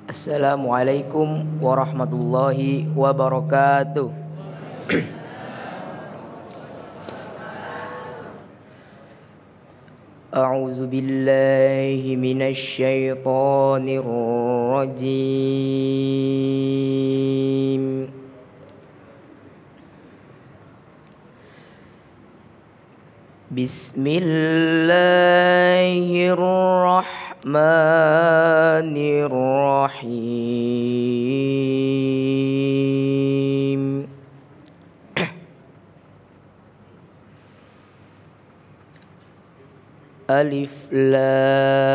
Assalamualaikum warahmatullahi wabarakatuh. A'udzu billahi minasy syaithanir rajim. Bismillahirrahmanirrahim. Alif Lam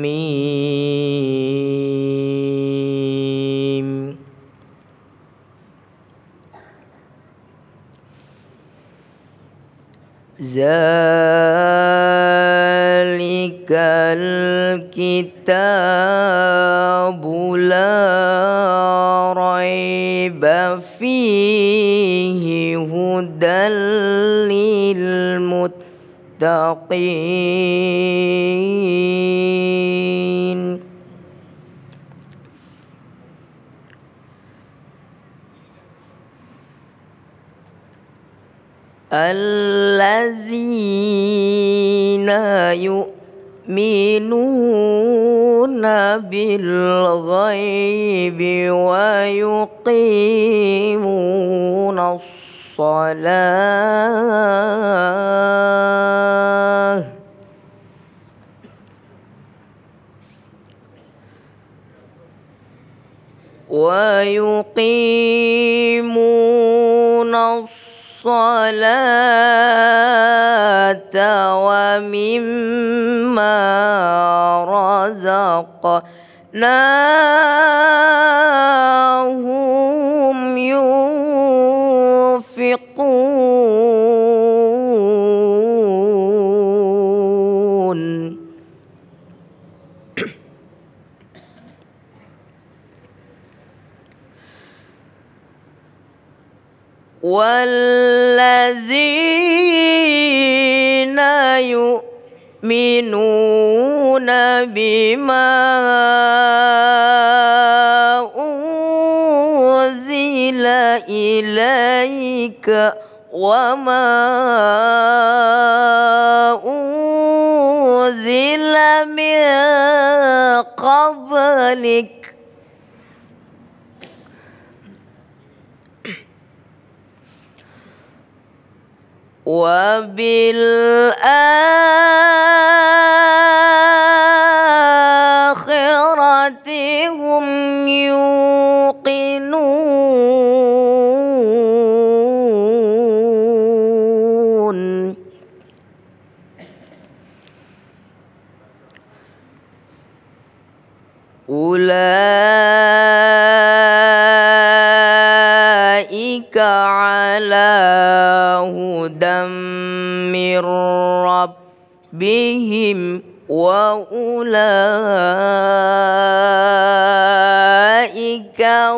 Mim. Zalikal kitabu la raiba fihi hudal lil muttaqin. Allazina yu'minuna bil ghaibi wa yuqimuna shalah wa yuqimuna salata wa mimma razaqnahum yunfiqun. Wallazina yu'minuna bima unzila ilaika wa ma unzila min qablik wa bil akhirati hum yuqinun. Ulaika ala hudam mir rabbihim wa ulaika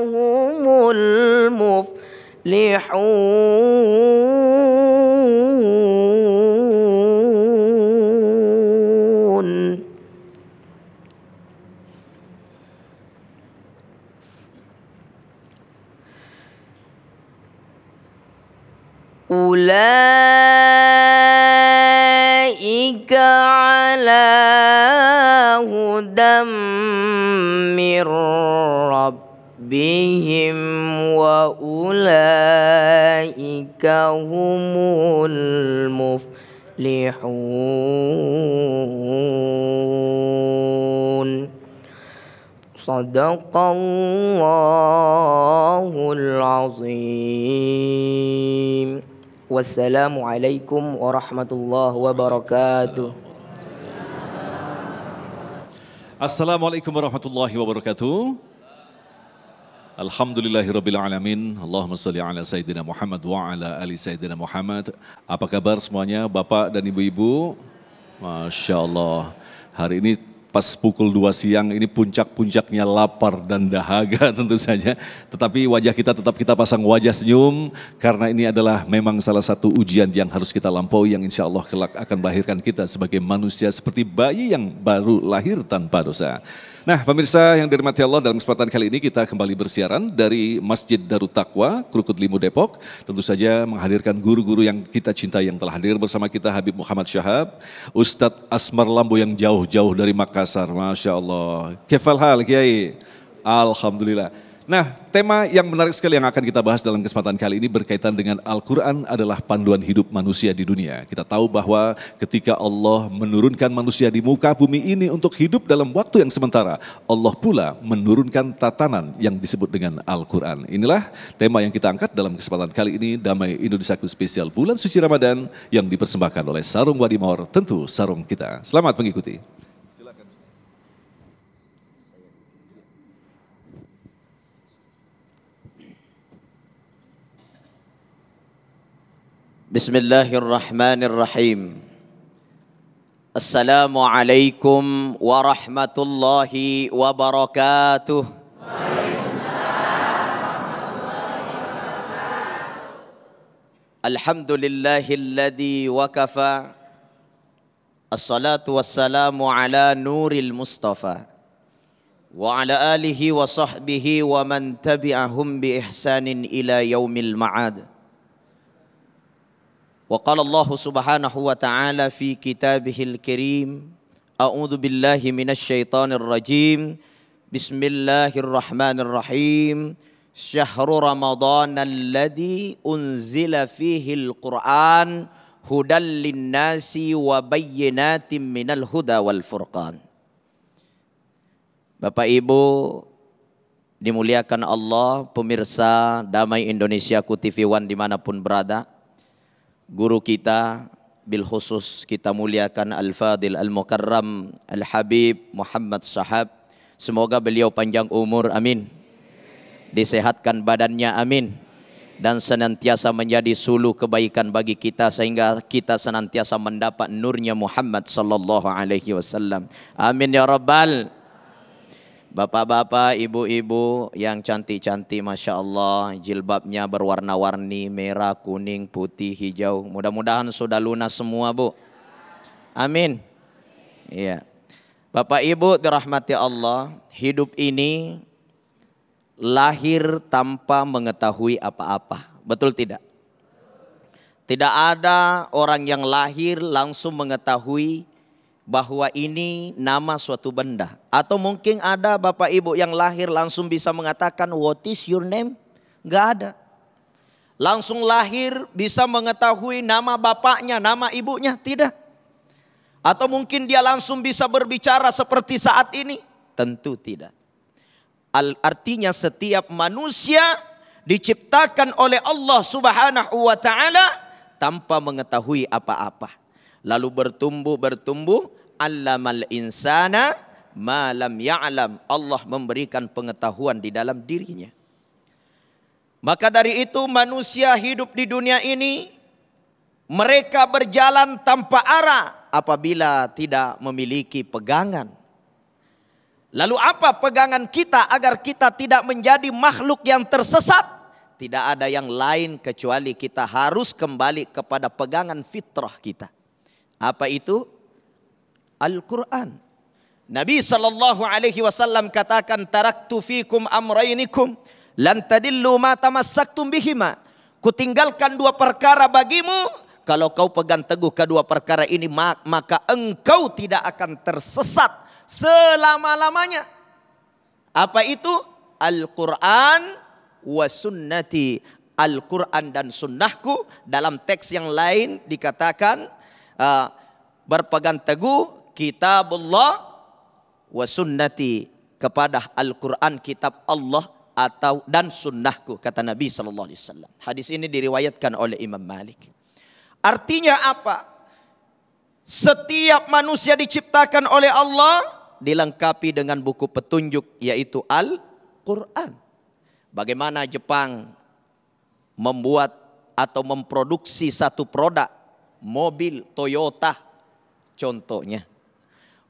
humul muflihun. Ulaika ala hudam mir rabbihim wa ulaika humul muflihun. Sadaqallahul azim. Wassalamualaikum warahmatullahi wabarakatuh. Assalamualaikum warahmatullahi wabarakatuh. Alhamdulillahirabbil alamin. Allahumma shalli ala sayyidina Muhammad wa ala ali sayyidina Muhammad. Apa kabar semuanya, Bapak dan Ibu-ibu? Masya Allah. Hari ini pas pukul 2 siang ini puncak-puncaknya lapar dan dahaga tentu saja. Tetapi wajah kita tetap kita pasang wajah senyum karena ini adalah memang salah satu ujian yang harus kita lampaui yang insya Allah kelak akan melahirkan kita sebagai manusia seperti bayi yang baru lahir tanpa dosa. Nah pemirsa yang dirahmati Allah, dalam kesempatan kali ini kita kembali bersiaran dari Masjid Darut Taqwa, Krukut Limu, Depok. Tentu saja menghadirkan guru-guru yang kita cintai yang telah hadir bersama kita, Habib Muhammad Syahab, Ustadz Asmar Lambo yang jauh-jauh dari Makassar, Masya Allah. Kefal hal Kiai? Alhamdulillah. Nah, tema yang menarik sekali yang akan kita bahas dalam kesempatan kali ini berkaitan dengan Al-Quran adalah panduan hidup manusia di dunia. Kita tahu bahwa ketika Allah menurunkan manusia di muka bumi ini untuk hidup dalam waktu yang sementara, Allah pula menurunkan tatanan yang disebut dengan Al-Quran. Inilah tema yang kita angkat dalam kesempatan kali ini, Damai Indonesiaku Spesial Bulan Suci Ramadan yang dipersembahkan oleh Sarung Wadimor, tentu sarung kita. Selamat mengikuti. Bismillahirrahmanirrahim. Assalamualaikum warahmatullahi wabarakatuh. Alhamdulillahilladzi wakafa. Assalatu wassalamu ala nuril mustafa wa ala alihi wa sahbihi wa man tabi'ahum bi ihsanin ila yaumil ma'ad. وقال الله سبحانه وتعالى في كتابه الكريم أعوذ بالله من الشيطان الرجيم بسم الله الرحمن الرحيم شهر رمضان الذي أنزل فيه القرآن هدى للناس وبينات من الهدى والفرقان. Bapak Ibu dimuliakan Allah, pemirsa Damai Indonesiaku TV One dimanapun berada. Guru kita, bil khusus kita muliakan Al-Fadil Al-Mukarram Al-Habib Muhammad Syahab. Semoga beliau panjang umur, amin. Disehatkan badannya, amin. Dan senantiasa menjadi suluh kebaikan bagi kita sehingga kita senantiasa mendapat nurnya Muhammad sallallahu alaihi wasallam. Amin ya rabbal. Bapak-bapak, ibu-ibu yang cantik-cantik, Masya Allah, jilbabnya berwarna-warni, merah, kuning, putih, hijau. Mudah-mudahan sudah lunas semua, Bu. Amin. Iya. Bapak Ibu dirahmati Allah, hidup ini lahir tanpa mengetahui apa-apa. Betul tidak? Tidak ada orang yang lahir langsung mengetahui bahwa ini nama suatu benda. Atau mungkin ada Bapak Ibu yang lahir langsung bisa mengatakan what is your name? Enggak ada. Langsung lahir bisa mengetahui nama bapaknya, nama ibunya? Tidak. Atau mungkin dia langsung bisa berbicara seperti saat ini? Tentu tidak. Artinya setiap manusia diciptakan oleh Allah Subhanahu wa taala tanpa mengetahui apa-apa. Lalu bertumbuh, allamal insana ma lam ya'lam. Allah memberikan pengetahuan di dalam dirinya. Maka dari itu manusia hidup di dunia ini, mereka berjalan tanpa arah apabila tidak memiliki pegangan. Lalu apa pegangan kita agar kita tidak menjadi makhluk yang tersesat? Tidak ada yang lain kecuali kita harus kembali kepada pegangan fitrah kita. Apa itu? Al-Quran. Nabi SAW katakan, taraktu fikum amrainikum lan tadillu ma tamassaktum bihima. Kutinggalkan dua perkara bagimu, kalau kau pegang teguh kedua perkara ini maka engkau tidak akan tersesat selama-lamanya. Apa itu? Al-Quran wa sunnati. Al-Quran dan sunnahku. Dalam teks yang lain dikatakan berpegang teguh kitabullah wa sunnati, kepada Al-Quran kitab Allah dan sunnahku, kata Nabi SAW. Hadis ini diriwayatkan oleh Imam Malik. Artinya apa? Setiap manusia diciptakan oleh Allah dilengkapi dengan buku petunjuk, yaitu Al-Quran. Bagaimana Jepang membuat atau memproduksi satu produk mobil Toyota contohnya.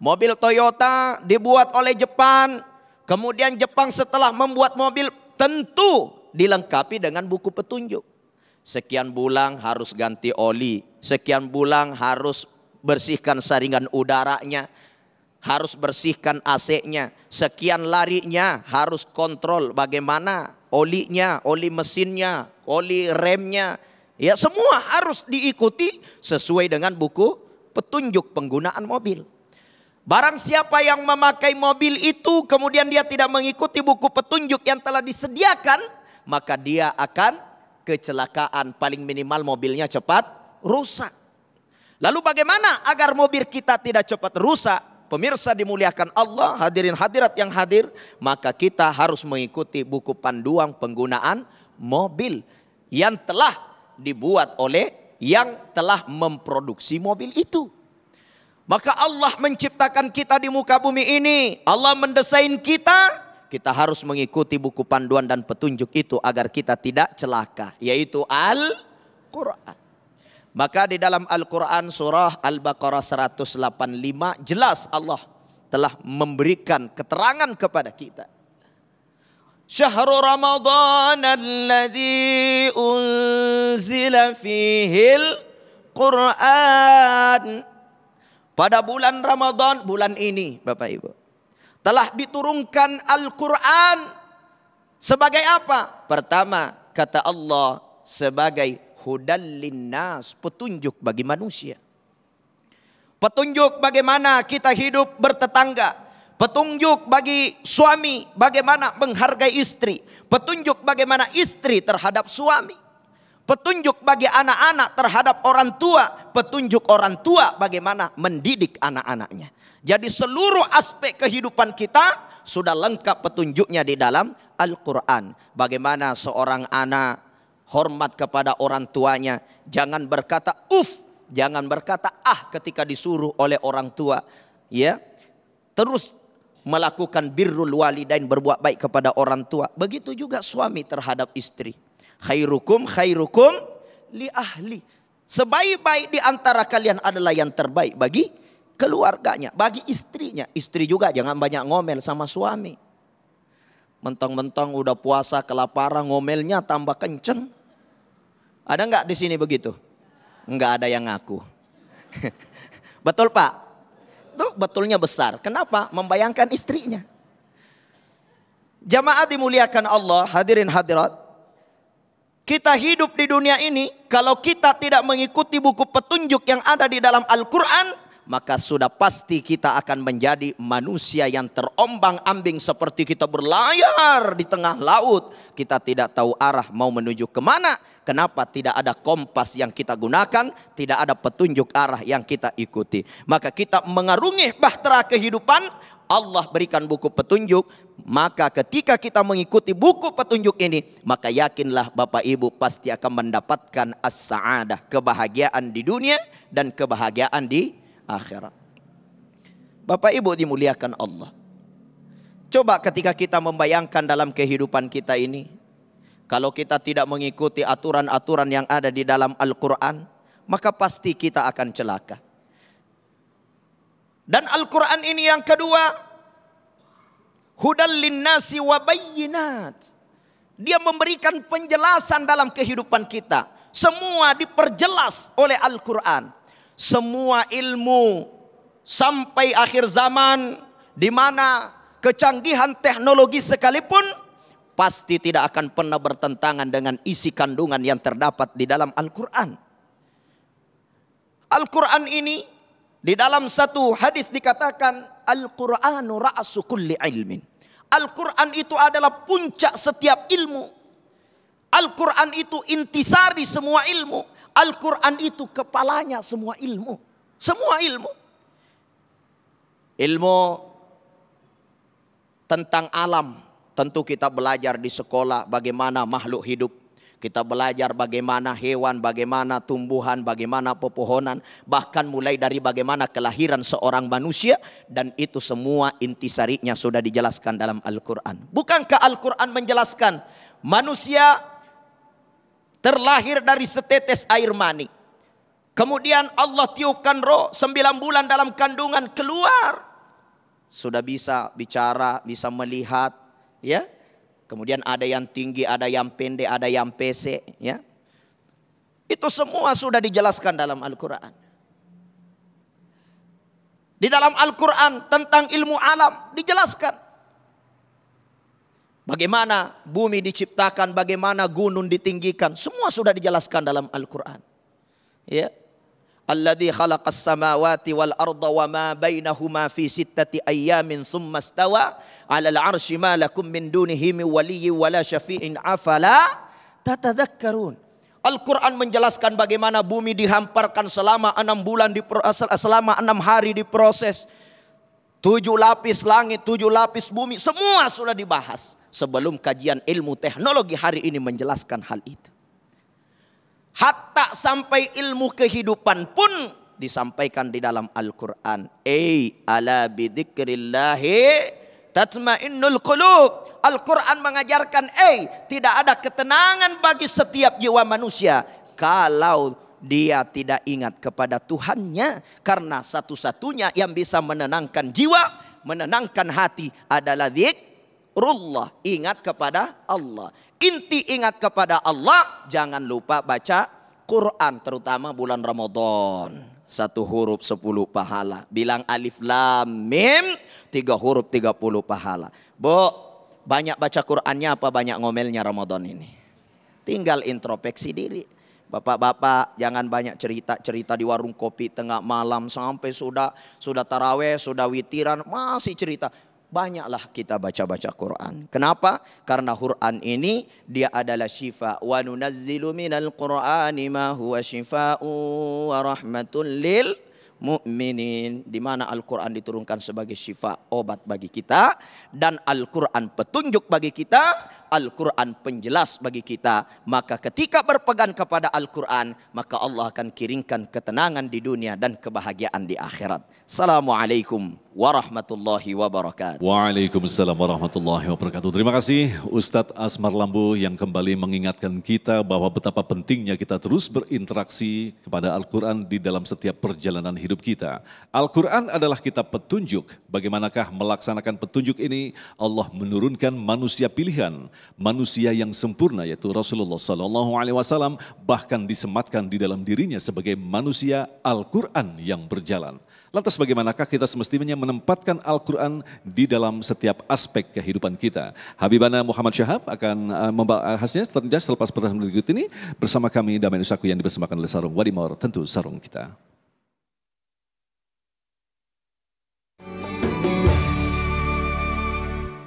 Mobil Toyota dibuat oleh Jepang. Kemudian Jepang setelah membuat mobil tentu dilengkapi dengan buku petunjuk. Sekian bulan harus ganti oli. Sekian bulan harus bersihkan saringan udaranya. Harus bersihkan AC-nya. Sekian larinya harus kontrol bagaimana olinya, oli mesinnya, oli remnya. Ya, semua harus diikuti sesuai dengan buku petunjuk penggunaan mobil. Barang siapa yang memakai mobil itu kemudian dia tidak mengikuti buku petunjuk yang telah disediakan, maka dia akan kecelakaan, paling minimal mobilnya cepat rusak. Lalu bagaimana agar mobil kita tidak cepat rusak? Pemirsa dimuliakan Allah, hadirin hadirat yang hadir, maka kita harus mengikuti buku panduan penggunaan mobil yang telah dibuat oleh yang telah memproduksi mobil itu. Maka Allah menciptakan kita di muka bumi ini. Allah mendesain kita. Kita harus mengikuti buku panduan dan petunjuk itu agar kita tidak celaka. Yaitu Al-Quran. Maka di dalam Al-Quran surah Al-Baqarah 185 jelas Allah telah memberikan keterangan kepada kita. Syahrul Ramadan alladzi unzila fihil Quran. Pada bulan Ramadan, bulan ini Bapak Ibu, telah diturunkan Al-Quran. Sebagai apa? Pertama, kata Allah, sebagai hudal linnas, petunjuk bagi manusia. Petunjuk bagaimana kita hidup bertetangga. Petunjuk bagi suami bagaimana menghargai istri. Petunjuk bagaimana istri terhadap suami. Petunjuk bagi anak-anak terhadap orang tua. Petunjuk orang tua bagaimana mendidik anak-anaknya. Jadi seluruh aspek kehidupan kita sudah lengkap petunjuknya di dalam Al-Quran. Bagaimana seorang anak hormat kepada orang tuanya. Jangan berkata jangan berkata ketika disuruh oleh orang tua. Ya, terus melakukan birrul walidain, berbuat baik kepada orang tua. Begitu juga suami terhadap istri. Khairukum li ahli. Sebaik-baik di antara kalian adalah yang terbaik bagi keluarganya, bagi istrinya. Istri juga jangan banyak ngomel sama suami. Mentang-mentang udah puasa kelaparan, ngomelnya tambah kenceng. Ada nggak di sini begitu? Nggak ada yang ngaku. Betul Pak? Itu betulnya besar. Kenapa? Membayangkan istrinya. Jamaah dimuliakan Allah, hadirin hadirat. Kita hidup di dunia ini, kalau kita tidak mengikuti buku petunjuk yang ada di dalam Al-Quran, maka sudah pasti kita akan menjadi manusia yang terombang-ambing seperti kita berlayar di tengah laut. Kita tidak tahu arah mau menuju kemana. Kenapa? Tidak ada kompas yang kita gunakan, tidak ada petunjuk arah yang kita ikuti. Maka kita mengarungi bahtera kehidupan, Allah berikan buku petunjuk. Maka ketika kita mengikuti buku petunjuk ini, maka yakinlah Bapak Ibu pasti akan mendapatkan as-sa'adah, kebahagiaan di dunia dan kebahagiaan di akhirat. Bapak Ibu dimuliakan Allah. Coba ketika kita membayangkan dalam kehidupan kita ini, kalau kita tidak mengikuti aturan-aturan yang ada di dalam Al-Quran, maka pasti kita akan celaka. Dan Al-Quran ini yang kedua, hudal linnasi wa bayyinat. Dia memberikan penjelasan dalam kehidupan kita. Semua diperjelas oleh Al-Quran. Semua ilmu sampai akhir zaman, di mana kecanggihan teknologi sekalipun pasti tidak akan pernah bertentangan dengan isi kandungan yang terdapat di dalam Al-Quran. Al-Quran ini di dalam satu hadis dikatakan Al-Quranu ra'su kulli ilmin. Al-Quran itu adalah puncak setiap ilmu. Al-Quran itu intisari semua ilmu. Al-Quran itu kepalanya semua ilmu. Semua ilmu. Ilmu tentang alam. Tentu kita belajar di sekolah bagaimana makhluk hidup. Kita belajar bagaimana hewan, bagaimana tumbuhan, bagaimana pepohonan. Bahkan mulai dari bagaimana kelahiran seorang manusia. Dan itu semua intisarinya sudah dijelaskan dalam Al-Quran. Bukankah Al-Quran menjelaskan manusia terlahir dari setetes air mani. Kemudian Allah tiupkan roh 9 bulan dalam kandungan keluar. sudah bisa bicara, bisa melihat, ya. Kemudian ada yang tinggi, ada yang pendek, ada yang pesek, ya. Itu semua sudah dijelaskan dalam Al-Quran. Di dalam Al-Quran tentang ilmu alam dijelaskan. Bagaimana bumi diciptakan, bagaimana gunung ditinggikan, semua sudah dijelaskan dalam Al-Quran. Ya. Alladzi khalaqas samawati wal arda wa ma bainahuma fi sittati ayyamin thumma istawa 'alal 'arsy ma lakum min dunihi min waliyyin wala syafi'in afala tatadzakkarun. Al-Quran menjelaskan bagaimana bumi dihamparkan selama 6 bulan selama 6 hari diproses. 7 lapis langit, 7 lapis bumi, semua sudah dibahas. Sebelum kajian ilmu teknologi hari ini menjelaskan hal itu. Hatta sampai ilmu kehidupan pun disampaikan di dalam Al-Quran. Ala bidzikrillahi tatmainnul qulub. Al-Quran mengajarkan, tidak ada ketenangan bagi setiap jiwa manusia kalau dia tidak ingat kepada Tuhannya. Karena satu-satunya yang bisa menenangkan jiwa, menenangkan hati adalah zikrullah, ingat kepada Allah. Inti ingat kepada Allah, jangan lupa baca Quran, terutama bulan Ramadan. 1 huruf 10 pahala. Bilang alif lam mim, 3 huruf 30 pahala. Bu, banyak baca Qurannya apa banyak ngomelnya Ramadan ini? Tinggal introspeksi diri. Bapak-bapak jangan banyak cerita-cerita di warung kopi tengah malam sampai sudah taraweh, sudah witiran masih cerita. Banyaklah kita baca-baca Quran. Kenapa? Karena Quran ini dia adalah syifa. Wa nunazzilu minal Qur'ani ma huwa syifa'u wa rahmatul lil mu'minin. Di mana Al-Quran diturunkan sebagai syifa, obat bagi kita. Dan Al-Quran petunjuk bagi kita. Al-Quran penjelas bagi kita. Maka ketika berpegang kepada Al-Quran, maka Allah akan kirimkan ketenangan di dunia dan kebahagiaan di akhirat. Assalamualaikum warahmatullahi wabarakatuh. Waalaikumsalam warahmatullahi wabarakatuh. Terima kasih Ustadz Asmar Lambu yang kembali mengingatkan kita bahwa betapa pentingnya kita terus berinteraksi kepada Al-Quran di dalam setiap perjalanan hidup kita. Al-Quran adalah kitab petunjuk. Bagaimanakah melaksanakan petunjuk ini? Allah menurunkan manusia pilihan, manusia yang sempurna yaitu Rasulullah SAW, bahkan disematkan di dalam dirinya sebagai manusia Al-Quran yang berjalan. Lantas bagaimanakah kita semestinya menempatkan Al-Quran di dalam setiap aspek kehidupan kita? Habibana Muhammad Syahab akan membahasnya selepas pertemuan berikut ini bersama kami Damai Nusaku yang dipersembahkan oleh Sarung Wadimor, tentu sarung kita.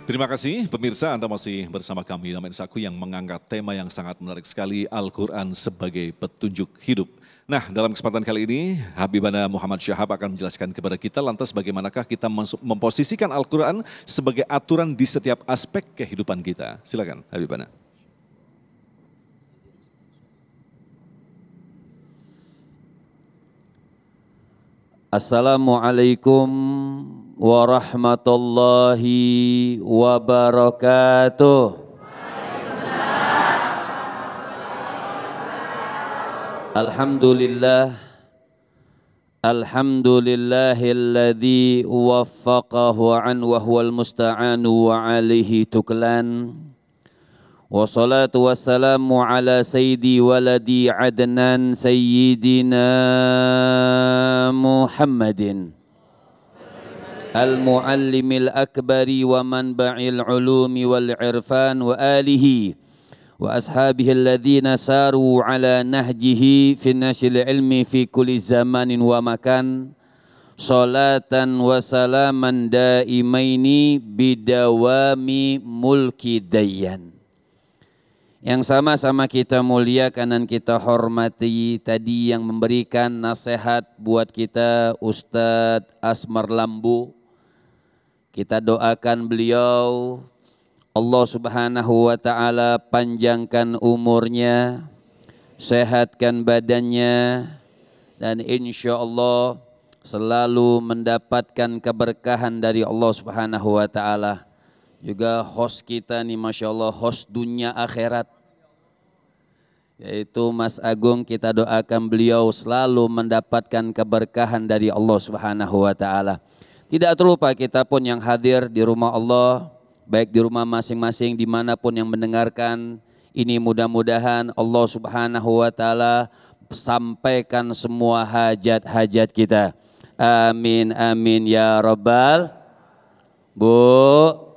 Terima kasih pemirsa, Anda masih bersama kami Damai Nusaku yang mengangkat tema yang sangat menarik sekali, Al-Quran sebagai petunjuk hidup. Nah, dalam kesempatan kali ini Habibana Muhammad Syahab akan menjelaskan kepada kita lantas bagaimanakah kita memposisikan Al-Quran sebagai aturan di setiap aspek kehidupan kita. Silakan Habibana. Assalamualaikum warahmatullahi wabarakatuh. Alhamdulillahilladzi waffaqahu an wa huwal musta'anu wa alihi tuklan. Wassalatu wassalamu ala sayyidi waladi adnan sayyidina Muhammadin al-muallimil akbari wa manba'il ulumi wal irfan wa alihi wa ashabihi alladhina saru ala nahjihi fi nasyil ilmi fi kulli zamanin wa makan salatan wa salaman daimaini bidawami mulki dayyan. Yang sama-sama kita muliakan dan kita hormati tadi yang memberikan nasihat buat kita Ustadz Asmar Lambu. Kita doakan beliau Allah Subhanahu wa ta'ala panjangkan umurnya, sehatkan badannya, dan insya Allah selalu mendapatkan keberkahan dari Allah Subhanahu wa ta'ala. Juga host kita nih Masya Allah, host dunia akhirat, yaitu Mas Agung, kita doakan beliau selalu mendapatkan keberkahan dari Allah Subhanahu wa ta'ala. Tidak terlupa kita pun yang hadir di rumah Allah, baik di rumah masing-masing dimanapun yang mendengarkan ini, mudah-mudahan Allah Subhanahu wa Ta'ala sampaikan semua hajat-hajat kita. Amin amin ya Rabbal. Bu,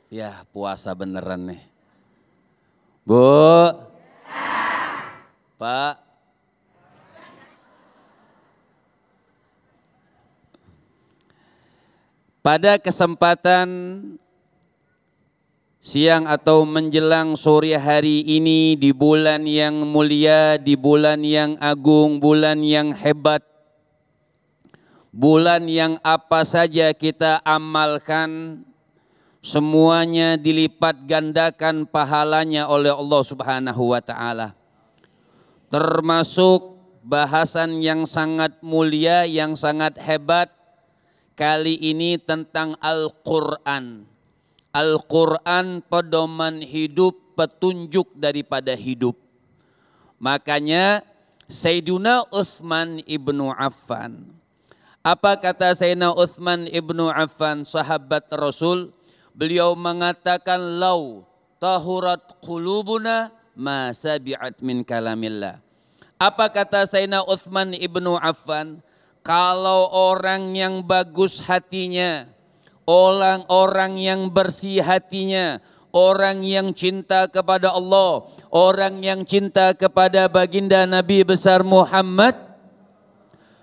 ya puasa beneran nih. Bu, Pak. Pada kesempatan siang atau menjelang sore hari ini di bulan yang mulia, di bulan yang agung, bulan yang hebat, bulan yang apa saja kita amalkan semuanya dilipat gandakan pahalanya oleh Allah Subhanahu wa Ta'ala. Termasuk bahasan yang sangat mulia, yang sangat hebat kali ini tentang Al-Quran. Al-Quran pedoman hidup, petunjuk daripada hidup. Makanya Sayyiduna Utsman ibnu Affan. Apa kata Sayyidina Utsman ibnu Affan, sahabat Rasul? Beliau mengatakan, lau tahurat qulubuna ma sabi'at min kalamillah. Apa kata Sayyidina Utsman ibnu Affan? Kalau orang yang bagus hatinya, orang-orang yang bersih hatinya, orang yang cinta kepada Allah, orang yang cinta kepada baginda Nabi besar Muhammad,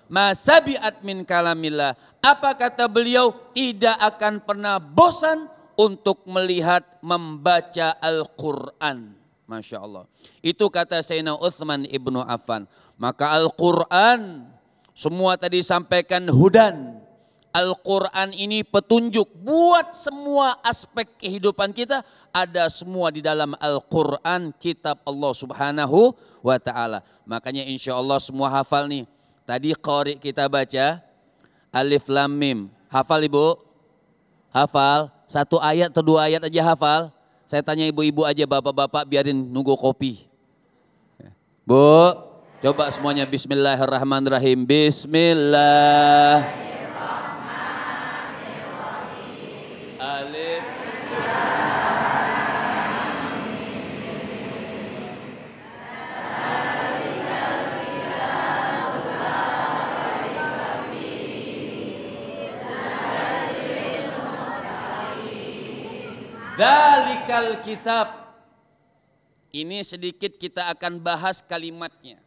masabiat min kalamillah. Apa kata beliau? Tidak akan pernah bosan untuk melihat, membaca Al-Quran. Masya Allah. Itu kata Sayyidina Utsman ibnu Affan. Maka Al-Quran, semua tadi sampaikan hudan. Al-Quran ini petunjuk buat semua aspek kehidupan kita. Ada semua di dalam Al-Quran, kitab Allah Subhanahu wa Ta'ala. Makanya insya Allah semua hafal nih. Tadi qari kita baca Alif Lam Mim. Hafal Ibu? Hafal? Satu ayat atau dua ayat aja hafal? Saya tanya ibu-ibu aja, bapak-bapak biarin nunggu kopi. Bu, coba semuanya bismillahirrahmanirrahim. Bismillahirrahmanirrahim. Alif. Dzalikal kitab. Ini sedikit kita akan bahas kalimatnya.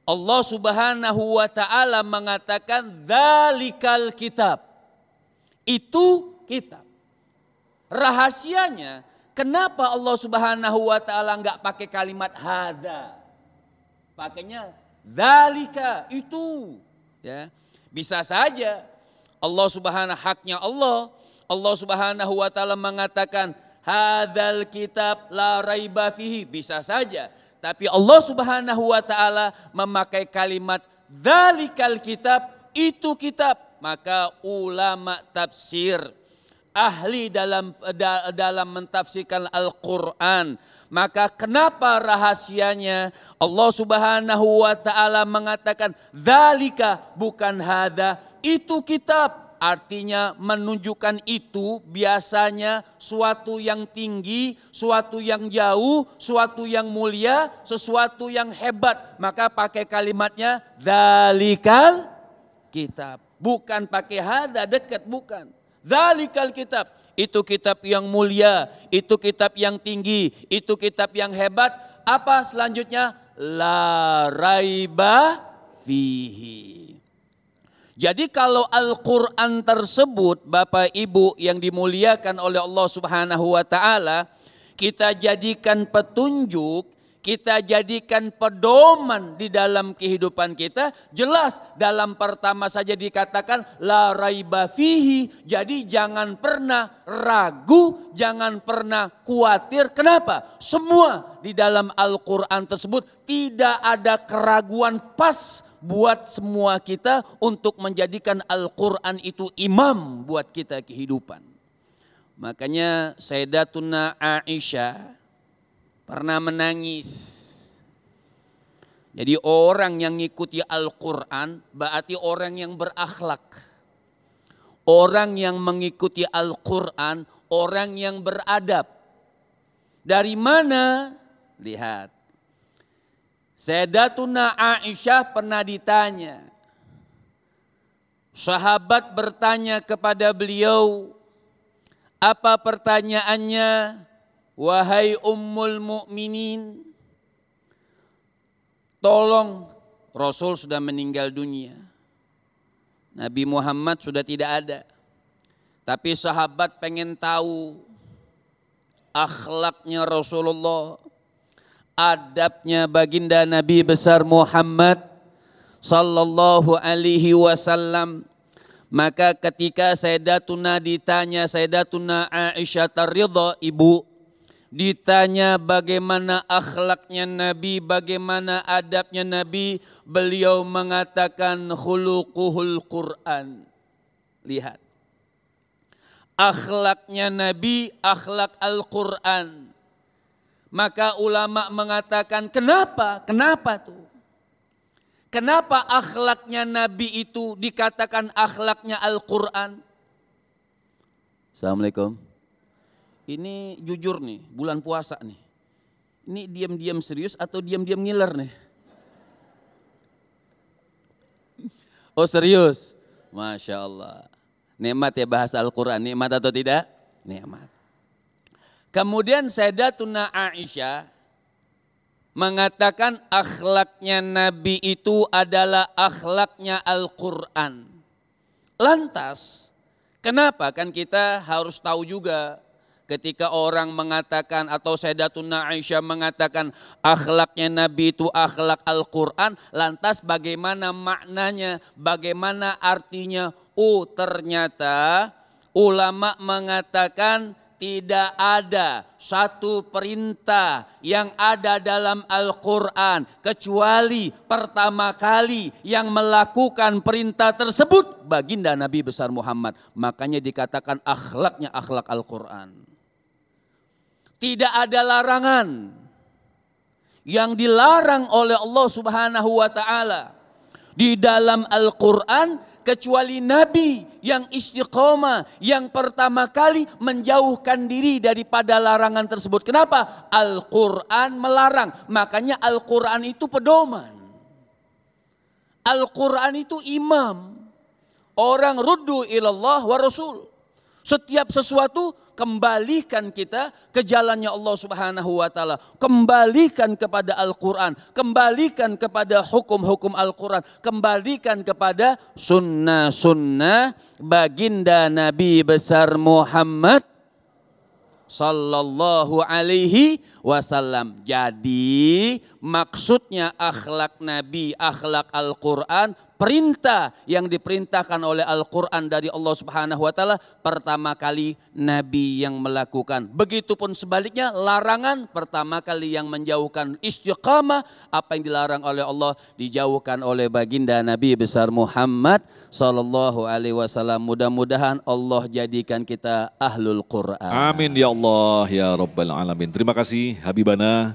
Allah Subhanahu wa Ta'ala mengatakan dzalikal kitab. Itu kitab. Rahasianya kenapa Allah Subhanahu wa Ta'ala enggak pakai kalimat hada? Pakainya dzalika, itu. Ya. Bisa saja Allah Subhanahu, haknya Allah Subhanahu wa Ta'ala mengatakan hadzal kitab la raiba fihi, bisa saja. Tapi Allah Subhanahu wa Ta'ala memakai kalimat dzalikal kitab, itu kitab. Maka ulama tafsir, ahli dalam mentafsirkan Al-Quran, maka kenapa rahasianya Allah Subhanahu wa Ta'ala mengatakan dzalika, bukan hadza, itu kitab. Artinya menunjukkan itu biasanya suatu yang tinggi, suatu yang jauh, suatu yang mulia, sesuatu yang hebat. Maka pakai kalimatnya dzalikal kitab. Bukan pakai hada, dekat, bukan. Dzalikal kitab. Itu kitab yang mulia, itu kitab yang tinggi, itu kitab yang hebat. Apa selanjutnya? La raiba fihi. Jadi kalau Al-Quran tersebut Bapak Ibu yang dimuliakan oleh Allah Subhanahu wa Ta'ala, kita jadikan petunjuk, kita jadikan pedoman di dalam kehidupan kita. Jelas dalam pertama saja dikatakan la raiba fihi. Jadi jangan pernah ragu, jangan pernah khawatir. Kenapa? Semua di dalam Al-Quran tersebut tidak ada keraguan, pas buat semua kita untuk menjadikan Al-Quran itu imam buat kita kehidupan. Makanya Sayyidatuna Aisyah pernah menangis. Jadi orang yang ngikuti Al-Quran berarti orang yang berakhlak. Orang yang mengikuti Al-Quran, orang yang beradab. Dari mana? Lihat. Sayyidatuna Aisyah pernah ditanya. Sahabat bertanya kepada beliau, apa pertanyaannya? Wahai Ummul Mukminin, tolong, Rasul sudah meninggal dunia. Nabi Muhammad sudah tidak ada. Tapi sahabat pengen tahu akhlaknya Rasulullah, adabnya baginda Nabi besar Muhammad sallallahu alaihi wasallam. Maka ketika Sayyidatuna ditanya, Sayyidatuna Aisyah Ridha, ibu, ditanya bagaimana akhlaknya Nabi, bagaimana adabnya Nabi, beliau mengatakan khuluquhul Quran. Lihat. Akhlaknya Nabi, akhlak Al-Quran. Maka ulama mengatakan kenapa? Kenapa tuh? Kenapa akhlaknya Nabi itu dikatakan akhlaknya Al-Quran? Assalamualaikum. Ini jujur nih, bulan puasa nih. Ini diam-diam serius atau diam-diam ngiler nih? Oh serius? Masya Allah. Nikmat ya bahasa Al-Quran, nikmat atau tidak? Nikmat. Kemudian Sayyidatuna Aisyah mengatakan akhlaknya Nabi itu adalah akhlaknya Al-Quran. Lantas, kenapa kan kita harus tahu juga ketika orang mengatakan atau Sayyidatuna Aisyah mengatakan akhlaknya Nabi itu akhlak Al-Quran, lantas bagaimana maknanya, bagaimana artinya? Oh ternyata ulama mengatakan tidak ada satu perintah yang ada dalam Al-Quran kecuali pertama kali yang melakukan perintah tersebut baginda Nabi besar Muhammad. Makanya dikatakan akhlaknya akhlak Al-Quran. Tidak ada larangan yang dilarang oleh Allah Subhanahu wa taala di dalam Al-Quran kecuali Nabi yang istiqomah, yang pertama kali menjauhkan diri daripada larangan tersebut. Kenapa? Al-Quran melarang, makanya Al-Quran itu pedoman. Al-Quran itu imam. Orang ruddu ilallah wa rasul. Setiap sesuatu kembalikan kita ke jalannya Allah Subhanahu wa taala. Kembalikan kepada Al-Quran, kembalikan kepada hukum-hukum Al-Quran, kembalikan kepada sunnah-sunnah baginda Nabi besar Muhammad sallallahu alaihi wasallam. Jadi maksudnya akhlak Nabi, akhlak Al-Quran, perintah yang diperintahkan oleh Al-Quran dari Allah Subhanahu wa taala pertama kali Nabi yang melakukan. Begitupun sebaliknya larangan pertama kali yang menjauhkan istiqamah, apa yang dilarang oleh Allah dijauhkan oleh baginda Nabi besar Muhammad sallallahu alaihi wasallam. Mudah-mudahan Allah jadikan kita ahlul Quran. Amin ya Allah ya Rabbal Alamin. Terima kasih Habibana.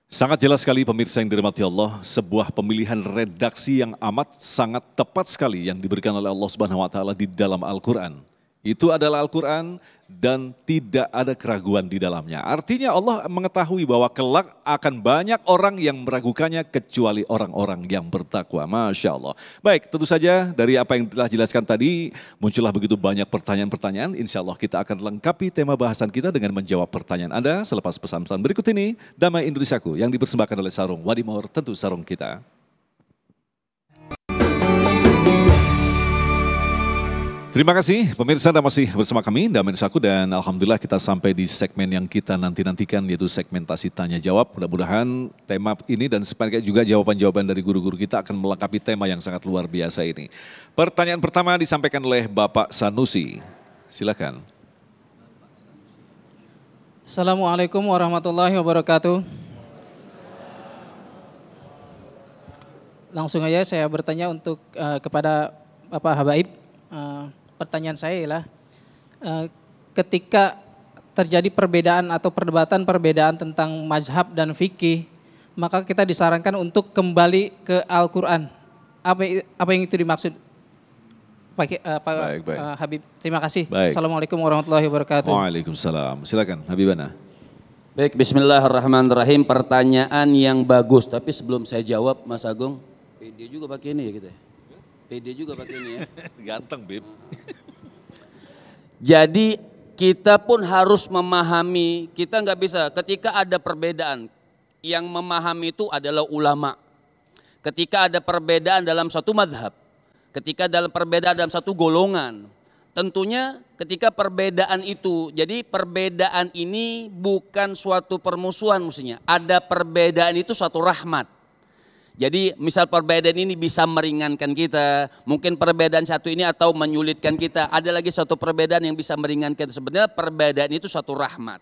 Sangat jelas sekali pemirsa yang dirahmati Allah, sebuah pemilihan redaksi yang amat sangat tepat sekali yang diberikan oleh Allah Subhanahu wa taala di dalam Al-Qur'an. Itu adalah Al-Quran dan tidak ada keraguan di dalamnya. Artinya Allah mengetahui bahwa kelak akan banyak orang yang meragukannya kecuali orang-orang yang bertakwa. Masya Allah. Baik, tentu saja dari apa yang telah jelaskan tadi muncullah begitu banyak pertanyaan-pertanyaan. Insya Allah kita akan lengkapi tema bahasan kita dengan menjawab pertanyaan Anda selepas pesan-pesan berikut ini. Damai Indonesiaku yang dipersembahkan oleh Sarung Wadimor, tentu sarung kita. Terima kasih pemirsa Anda masih bersama kami Damai Indonesiaku, dan alhamdulillah kita sampai di segmen yang kita nanti-nantikan yaitu segmentasi tanya jawab. Mudah-mudahan tema ini dan sebagai juga jawaban-jawaban dari guru-guru kita akan melengkapi tema yang sangat luar biasa ini. Pertanyaan pertama disampaikan oleh Bapak Sanusi. Silakan. Assalamualaikum warahmatullahi wabarakatuh. Langsung aja saya bertanya untuk kepada Bapak Habaib. Pertanyaan saya ialah ketika terjadi perbedaan atau perbedaan tentang mazhab dan fikih, maka kita disarankan untuk kembali ke Al-Quran. Apa yang itu dimaksud? Baik. Habib. Terima kasih. Baik. Assalamualaikum warahmatullahi wabarakatuh. Waalaikumsalam. Silakan Habibana. Baik, bismillahirrahmanirrahim. Pertanyaan yang bagus, tapi sebelum saya jawab Mas Agung, PD juga pakai ini ya kita. PD juga pakai ini ya. Ganteng, Bib. Jadi kita pun harus memahami, kita nggak bisa ketika ada perbedaan, yang memahami itu adalah ulama. Ketika ada perbedaan dalam satu madhab, ketika dalam perbedaan dalam satu golongan, tentunya ketika perbedaan itu, jadi perbedaan ini bukan suatu permusuhan mestinya, ada perbedaan itu suatu rahmat. Jadi misal perbedaan ini bisa meringankan kita, mungkin perbedaan satu ini atau menyulitkan kita, ada lagi satu perbedaan yang bisa meringankan. Sebenarnya perbedaan itu satu rahmat.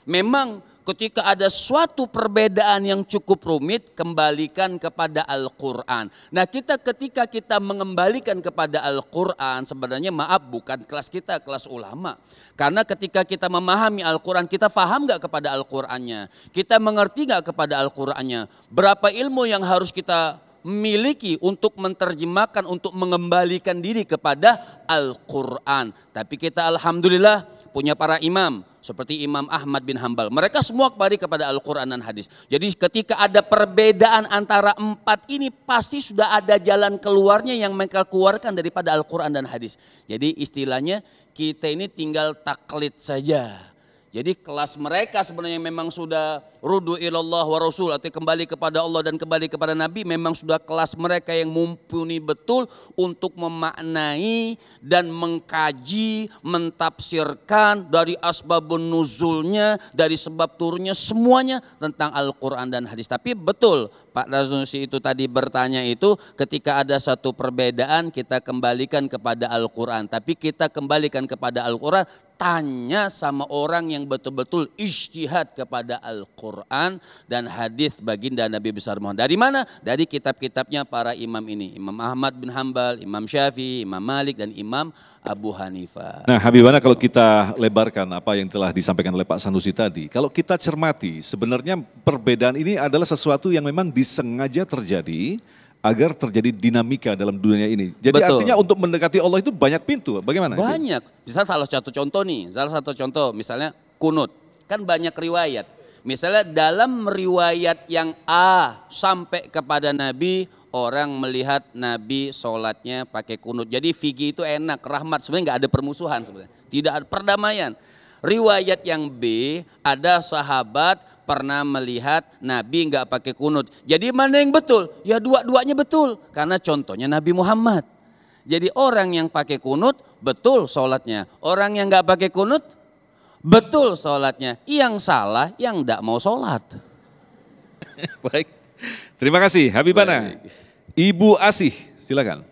Memang ketika ada suatu perbedaan yang cukup rumit, kembalikan kepada Al-Quran. Nah ketika kita mengembalikan kepada Al-Quran, sebenarnya maaf bukan kelas kita, kelas ulama. Karena ketika kita memahami Al-Quran, kita paham gak kepada Al-Qurannya? Kita mengerti gak kepada Al-Qurannya? Berapa ilmu yang harus kita miliki untuk menerjemahkan, untuk mengembalikan diri kepada Al-Quran. Tapi kita alhamdulillah punya para imam seperti Imam Ahmad bin Hambal. Mereka semua kembali kepada Al-Quran dan hadis. Jadi ketika ada perbedaan antara empat ini pasti sudah ada jalan keluarnya yang mereka keluarkan daripada Al-Quran dan hadis. Jadi istilahnya kita ini tinggal taklid saja. Jadi kelas mereka sebenarnya memang sudah rudu ilallah wa rasul, atau kembali kepada Allah dan kembali kepada Nabi, memang sudah kelas mereka yang mumpuni betul untuk memaknai dan mengkaji, mentafsirkan dari asbabun nuzulnya, dari sebab turunnya semuanya tentang Al-Quran dan hadis. Tapi betul Pak Razunusi itu tadi bertanya itu, ketika ada satu perbedaan kita kembalikan kepada Al-Quran. Tapi kita kembalikan kepada Al-Quran, tanya sama orang yang betul-betul ijtihad kepada Al-Quran dan hadis baginda Nabi besar Muhammad. Dari mana? Dari kitab-kitabnya para imam ini. Imam Ahmad bin Hambal, Imam Syafi'i, Imam Malik dan Imam Abu Hanifah. Nah Habibana, kalau kita lebarkan apa yang telah disampaikan oleh Pak Sanusi tadi, kalau kita cermati sebenarnya perbedaan ini adalah sesuatu yang memang disengaja terjadi agar terjadi dinamika dalam dunia ini. Jadi Betul. artinya untuk mendekati Allah itu banyak pintu. Bagaimana? Banyak. Misal salah satu contoh misalnya kunut. Kan banyak riwayat. Misalnya dalam riwayat yang A sampai kepada Nabi, orang melihat Nabi sholatnya pakai kunut. Jadi fikih itu enak, rahmat, sebenarnya nggak ada permusuhan sebenarnya. Tidak ada perdamaian. Riwayat yang B, ada sahabat pernah melihat Nabi nggak pakai kunut. Jadi mana yang betul? Ya dua-duanya betul. Karena contohnya Nabi Muhammad. Jadi orang yang pakai kunut betul sholatnya. Orang yang nggak pakai kunut betul sholatnya. Yang salah yang nggak mau sholat. Baik. Terima kasih Habibana. Baik. Ibu Asih, silakan.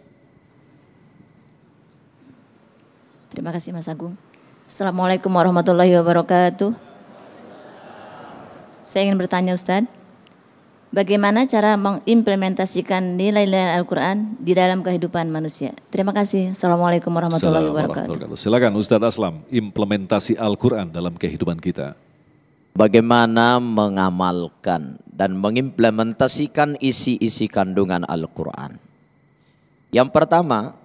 Terima kasih Mas Agung. Assalamualaikum warahmatullahi wabarakatuh. Saya ingin bertanya Ustadz, bagaimana cara mengimplementasikan nilai-nilai Al-Quran di dalam kehidupan manusia? Terima kasih. Assalamualaikum warahmatullahi wabarakatuh. Silakan Ustadz Aslam, implementasi Al-Quran dalam kehidupan kita. Bagaimana mengamalkan dan mengimplementasikan isi-isi kandungan Al-Quran. Yang pertama,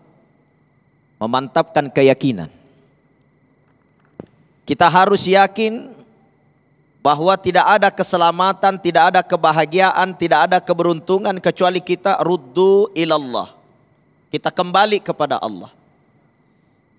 memantapkan keyakinan. Kita harus yakin bahwa tidak ada keselamatan, tidak ada kebahagiaan, tidak ada keberuntungan kecuali kita ruddu ilallah. Kita kembali kepada Allah.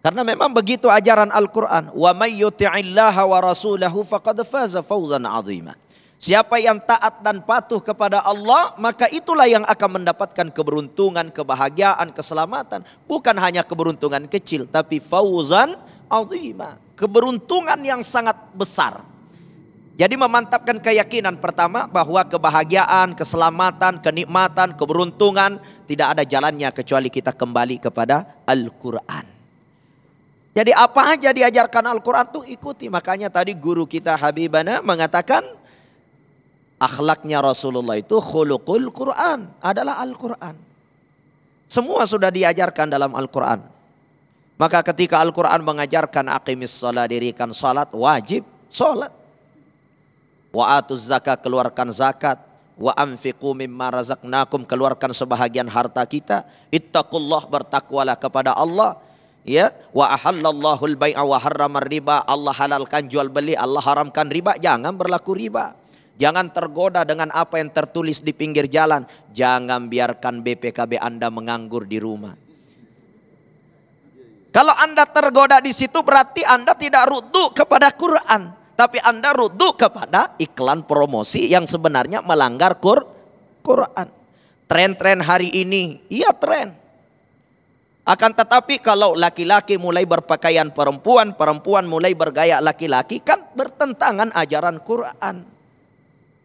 Karena memang begitu ajaran Al-Quran. Wa may yuti'illaha wa rasulahu faqad faza fawzan 'azima. Siapa yang taat dan patuh kepada Allah, maka itulah yang akan mendapatkan keberuntungan, kebahagiaan, keselamatan. Bukan hanya keberuntungan kecil, tapi fawzan 'azima. Keberuntungan yang sangat besar. Jadi memantapkan keyakinan pertama bahwa kebahagiaan, keselamatan, kenikmatan, keberuntungan tidak ada jalannya kecuali kita kembali kepada Al-Quran. Jadi apa aja diajarkan Al-Quran tuh ikuti. Makanya tadi guru kita Habibana mengatakan akhlaknya Rasulullah itu khuluqul Quran, adalah Al-Quran. Semua sudah diajarkan dalam Al-Quran. Maka ketika Al-Quran mengajarkan aqimis shalah, dirikan salat, wajib salat. Wa atuz zakat, keluarkan zakat. Wa anfiqu mimma razaqnakum, keluarkan sebahagian harta kita. Ittaqullah, bertakwalah kepada Allah. Ya, wa ahallallahu al-bai'a wa harramar riba, Allah halalkan jual beli, Allah haramkan riba. Jangan berlaku riba. Jangan tergoda dengan apa yang tertulis di pinggir jalan. Jangan biarkan BPKB Anda menganggur di rumah. Kalau Anda tergoda di situ berarti Anda tidak ruduk kepada Quran. Tapi Anda ruduk kepada iklan promosi yang sebenarnya melanggar Quran. Tren-tren hari ini, iya tren. Akan tetapi kalau laki-laki mulai berpakaian perempuan, perempuan mulai bergaya laki-laki, kan bertentangan ajaran Quran.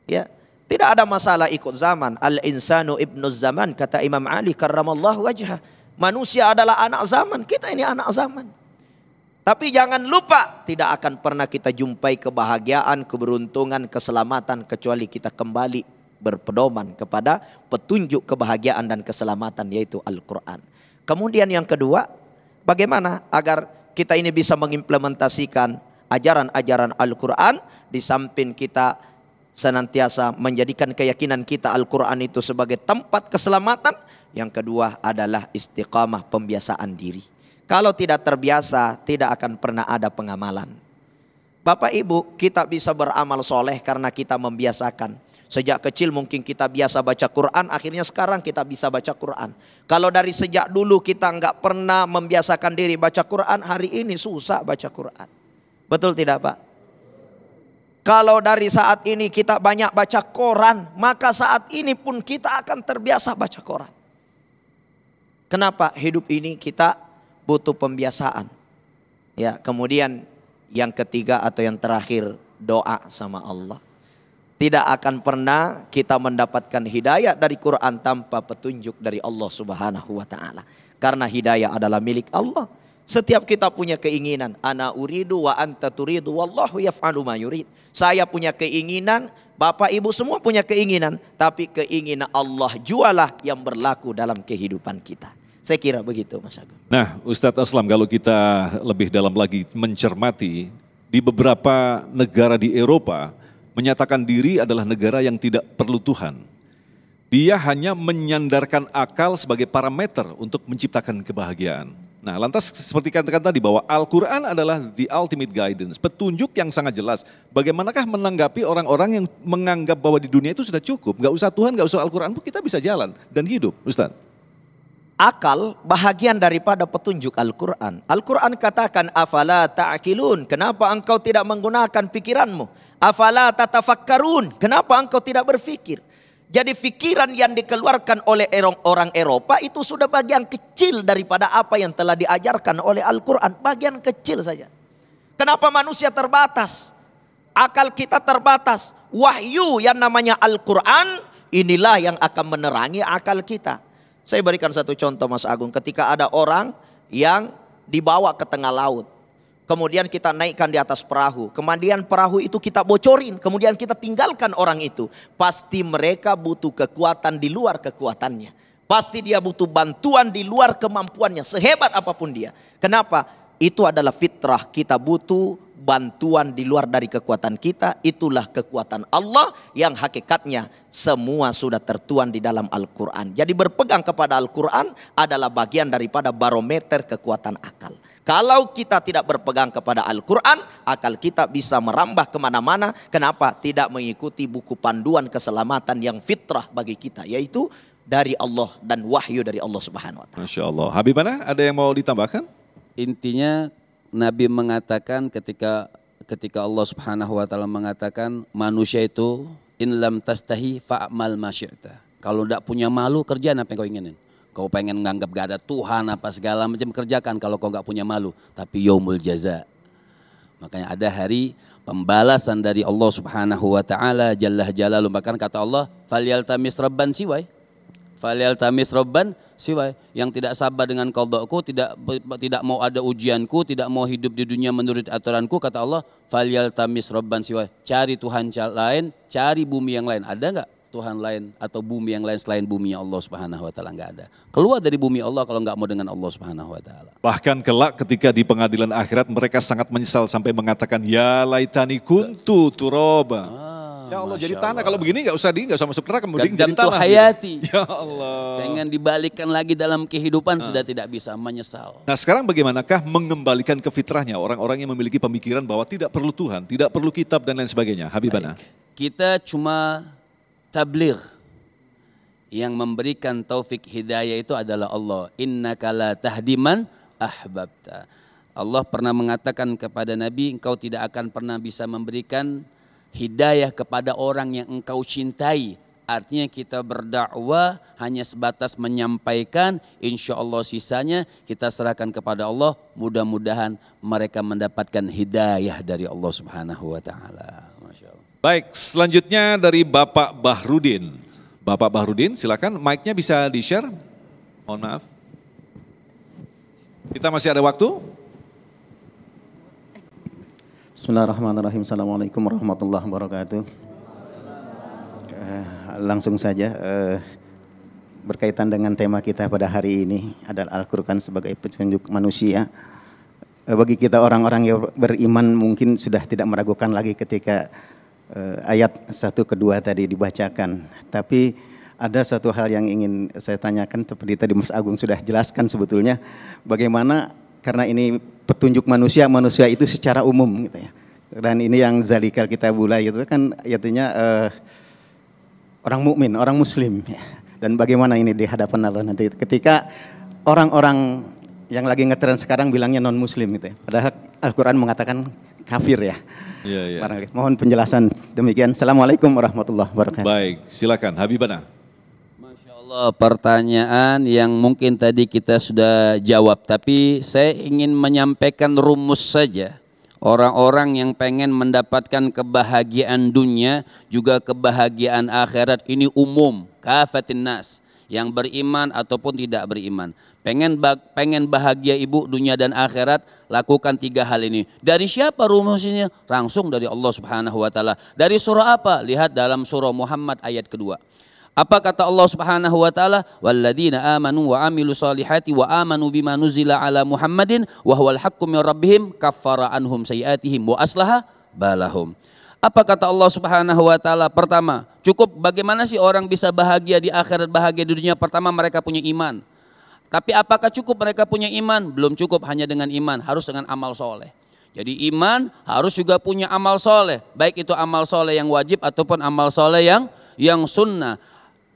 Ya, tidak ada masalah ikut zaman. Al-insanu ibnuz zaman, kata Imam Ali karramallahu wajhah. Manusia adalah anak zaman, kita ini anak zaman. Tapi jangan lupa, tidak akan pernah kita jumpai kebahagiaan, keberuntungan, keselamatan kecuali kita kembali berpedoman kepada petunjuk kebahagiaan dan keselamatan, yaitu Al-Quran. Kemudian yang kedua, bagaimana agar kita ini bisa mengimplementasikan ajaran-ajaran Al-Quran, di samping kita senantiasa menjadikan keyakinan kita Al-Quran itu sebagai tempat keselamatan. Yang kedua adalah istiqamah, pembiasaan diri. Kalau tidak terbiasa, tidak akan pernah ada pengamalan. Bapak Ibu, kita bisa beramal soleh karena kita membiasakan. Sejak kecil mungkin kita biasa baca Quran, akhirnya sekarang kita bisa baca Quran. Kalau dari sejak dulu kita nggak pernah membiasakan diri baca Quran, hari ini susah baca Quran. Betul tidak Pak? Kalau dari saat ini kita banyak baca koran, maka saat ini pun kita akan terbiasa baca koran. Kenapa? Hidup ini kita butuh pembiasaan. Ya, kemudian yang ketiga atau yang terakhir, doa sama Allah. Tidak akan pernah kita mendapatkan hidayah dari Quran tanpa petunjuk dari Allah Subhanahu wa taala. Karena hidayah adalah milik Allah. Setiap kita punya keinginan, ana uridu wa anta turidu wallahu yaf'alu ma yurid. Saya punya keinginan, Bapak Ibu semua punya keinginan, tapi keinginan Allah jualah yang berlaku dalam kehidupan kita. Saya kira begitu Mas Agung. Nah Ustadz Aslam, kalau kita lebih dalam lagi mencermati, di beberapa negara di Eropa menyatakan diri adalah negara yang tidak perlu Tuhan. Dia hanya menyandarkan akal sebagai parameter untuk menciptakan kebahagiaan. Nah lantas seperti katakan tadi bahwa Al-Quran adalah the ultimate guidance, petunjuk yang sangat jelas. Bagaimanakah menanggapi orang-orang yang menganggap bahwa di dunia itu sudah cukup, gak usah Tuhan, gak usah Al-Quran, kita bisa jalan dan hidup Ustadz. Akal bahagian daripada petunjuk Al-Quran. Al-Quran katakan, afala ta'akilun, kenapa engkau tidak menggunakan pikiranmu? Afala tatafakkarun, kenapa engkau tidak berfikir? Jadi pikiran yang dikeluarkan oleh orang Eropa itu sudah bagian kecil daripada apa yang telah diajarkan oleh Al-Quran. Bagian kecil saja. Kenapa manusia terbatas? Akal kita terbatas. Wahyu yang namanya Al-Quran, inilah yang akan menerangi akal kita. Saya berikan satu contoh Mas Agung, ketika ada orang yang dibawa ke tengah laut. Kemudian kita naikkan di atas perahu. Kemudian perahu itu kita bocorin. Kemudian kita tinggalkan orang itu. Pasti mereka butuh kekuatan di luar kekuatannya. Pasti dia butuh bantuan di luar kemampuannya. Sehebat apapun dia. Kenapa? Itu adalah fitrah. Kita butuh bantuan di luar dari kekuatan kita. Itulah kekuatan Allah yang hakikatnya semua sudah tertuang di dalam Al-Quran. Jadi berpegang kepada Al-Quran adalah bagian daripada barometer kekuatan akal. Kalau kita tidak berpegang kepada Al-Quran, akal kita bisa merambah kemana-mana. Kenapa? Tidak mengikuti buku panduan keselamatan yang fitrah bagi kita. Yaitu dari Allah dan wahyu dari Allah Subhanahu Wa Taala. Masya Allah. Habibana, ada yang mau ditambahkan? Intinya Nabi mengatakan ketika Allah Subhanahu wa taala mengatakan manusia itu in lam tastahi fa'mal ma syi'ta. Kalau enggak punya malu, kerjaan apa yang kau inginin. Kau pengen nganggap gak ada Tuhan apa segala macam, kerjakan kalau kau enggak punya malu. Tapi yaumul jaza. Makanya ada hari pembalasan dari Allah Subhanahu wa taala jalla jalaluhu. Bahkan kata Allah, falyaltamis rabban siwai. Falyaltamis rabban siwai, yang tidak sabar dengan qadhaku, tidak mau ada ujianku, tidak mau hidup di dunia menurut aturanku, kata Allah, falyaltamis rabban siwai, cari Tuhan lain, cari bumi yang lain. Ada enggak Tuhan lain atau bumi yang lain selain bumi Allah Subhanahu wa taala? Enggak ada. Keluar dari bumi Allah kalau enggak mau dengan Allah Subhanahu wa taala. Bahkan kelak ketika di pengadilan akhirat mereka sangat menyesal sampai mengatakan ya laitani kuntu turaba. Ya Allah, jadi Masya tanah. Kalau begini nggak usah masuk neraka, mending jadi Qaddamtu tanah. hayati. Ya Allah. Pengen dibalikkan lagi dalam kehidupan sudah tidak bisa, menyesal. Nah sekarang bagaimanakah mengembalikan ke fitrahnya orang-orang yang memiliki pemikiran bahwa tidak perlu Tuhan, tidak perlu kitab dan lain sebagainya. Habibana. Kita cuma tabligh. Yang memberikan taufik hidayah itu adalah Allah. Innaka la tahdiman ahbabta. Allah pernah mengatakan kepada Nabi, engkau tidak akan pernah bisa memberikan hidayah kepada orang yang engkau cintai. Artinya kita berdakwah hanya sebatas menyampaikan, insya Allah sisanya kita serahkan kepada Allah. Mudah-mudahan mereka mendapatkan hidayah dari Allah Subhanahu wa taala. Masya Allah. Baik, selanjutnya dari Bapak Bahrudin. Bapak Bahrudin, silakan mic-nya bisa di-share. Mohon maaf. Kita masih ada waktu. Bismillahirrahmanirrahim. Assalamualaikum warahmatullahi wabarakatuh. Langsung saja berkaitan dengan tema kita pada hari ini adalah Al-Quran sebagai petunjuk manusia. Bagi kita orang-orang yang beriman mungkin sudah tidak meragukan lagi ketika ayat 1 kedua tadi dibacakan. Tapi ada satu hal yang ingin saya tanyakan seperti tadi Mas Agung sudah jelaskan sebetulnya bagaimana karena ini petunjuk manusia itu secara umum gitu ya. Dan ini yang zalikal kitabullah itu kan artinya orang mukmin, orang muslim ya. Dan bagaimana ini di hadapan Allah nanti ketika orang-orang yang lagi ngetren sekarang bilangnya non muslim gitu ya. Padahal Al-Qur'an mengatakan kafir ya. Iya. Mohon penjelasan demikian. Assalamualaikum warahmatullahi wabarakatuh. Baik, silakan Habibana. Masya Allah, pertanyaan yang mungkin tadi kita sudah jawab, tapi saya ingin menyampaikan rumus saja. Orang-orang yang pengen mendapatkan kebahagiaan dunia, juga kebahagiaan akhirat ini umum, kafatin nas, yang beriman ataupun tidak beriman. Pengen bahagia ibu dunia dan akhirat, lakukan 3 hal ini. Dari siapa rumusnya? Langsung dari Allah Subhanahu wa taala. Dari surah apa? Lihat dalam surah Muhammad ayat kedua. Apa kata Allah Subhanahu wa taala? Walladzina amanu wa amilu salihati wa amanu bima nuzila ala Muhammadin wa huwal haqqu min rabbihim kaffara anhum sayiatihim wa aslaha balahum. Apa kata Allah Subhanahu wa taala? Pertama, cukup bagaimana sih orang bisa bahagia di akhirat, bahagia di dunia? Pertama, mereka punya iman. Tapi apakah cukup mereka punya iman? Belum cukup hanya dengan iman, harus dengan amal soleh. Jadi iman harus juga punya amal soleh, baik itu amal soleh yang wajib ataupun amal soleh yang sunnah.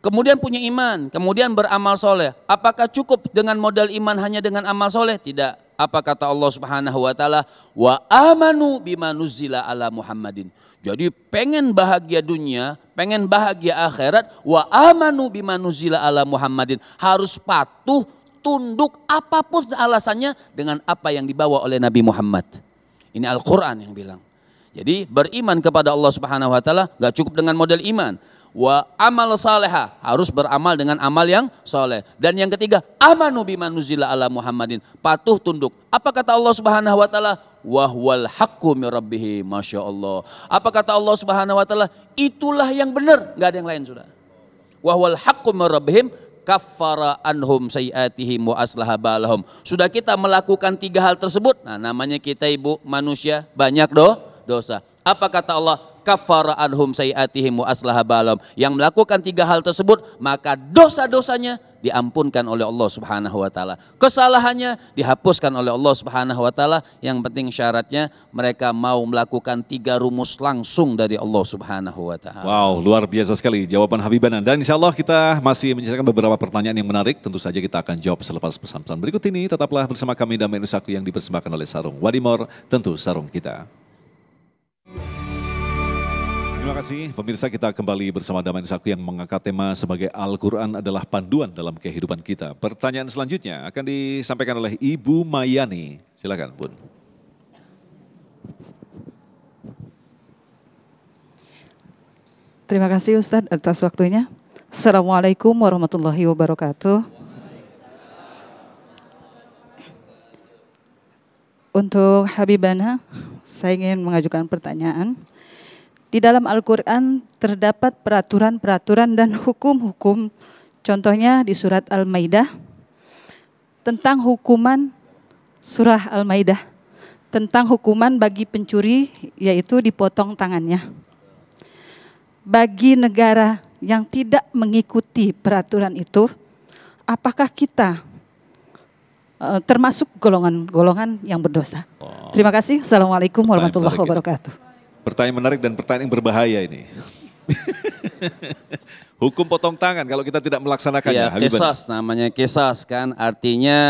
Kemudian punya iman, kemudian beramal soleh. Apakah cukup dengan modal iman hanya dengan amal soleh? Tidak. Apa kata Allah Subhanahu wa taala? Wa amanu bima nuzila ala Muhammadin. Jadi pengen bahagia dunia, pengen bahagia akhirat, wa amanu bima nuzila ala Muhammadin. Harus patuh, tunduk apapun alasannya dengan apa yang dibawa oleh Nabi Muhammad. Ini Al-Quran yang bilang. Jadi beriman kepada Allah Subhanahu wa taala gak cukup dengan modal iman. Wa amal salihah, harus beramal dengan amal yang soleh. Dan yang ketiga, amanu bima nuzila ala Muhammadin, patuh tunduk. Apa kata Allah Subhanahu wa taala? Wa huwal haqqu min rabbih. Masya Allah. Apa kata Allah Subhanahu wa taala? Itulah yang benar, enggak ada yang lain sudah. Wa huwal haqqu min rabbihim kaffara anhum sayiatihim wa aslaha balahum. Sudah kita melakukan 3 hal tersebut, nah namanya kita ibu manusia banyak dosa. Apa kata Allah? Kaffara anhum sayiatihim wa aslaha balahum. Yang melakukan 3 hal tersebut, maka dosa-dosanya diampunkan oleh Allah Subhanahu wa taala. Kesalahannya dihapuskan oleh Allah Subhanahu wa taala. Yang penting syaratnya mereka mau melakukan 3 rumus langsung dari Allah Subhanahu wa taala. Wow, luar biasa sekali jawaban Habibana. Dan insya Allah kita masih menyiapkan beberapa pertanyaan yang menarik. Tentu saja kita akan jawab selepas pesan-pesan berikut ini. Tetaplah bersama kami Damai Nusaku yang dipersembahkan oleh Sarung Wadimor, tentu sarung kita. Terima kasih pemirsa, kita kembali bersama Damai Nusaku yang mengangkat tema sebagai Al-Quran adalah panduan dalam kehidupan kita. Pertanyaan selanjutnya akan disampaikan oleh Ibu Mayani. Silakan Bun. Terima kasih Ustadz atas waktunya. Assalamualaikum warahmatullahi wabarakatuh. Untuk Habibana, saya ingin mengajukan pertanyaan. Di dalam Al-Quran terdapat peraturan-peraturan dan hukum-hukum, contohnya di surat Al-Maidah, tentang hukuman surah Al-Maidah, tentang hukuman bagi pencuri, yaitu dipotong tangannya. bagi negara yang tidak mengikuti peraturan itu, apakah kita termasuk golongan-golongan yang berdosa? Terima kasih. Assalamualaikum warahmatullahi wabarakatuh. Pertanyaan menarik dan pertanyaan yang berbahaya ini. Hukum potong tangan kalau kita tidak melaksanakannya. Ya, qisas namanya, qisas kan, artinya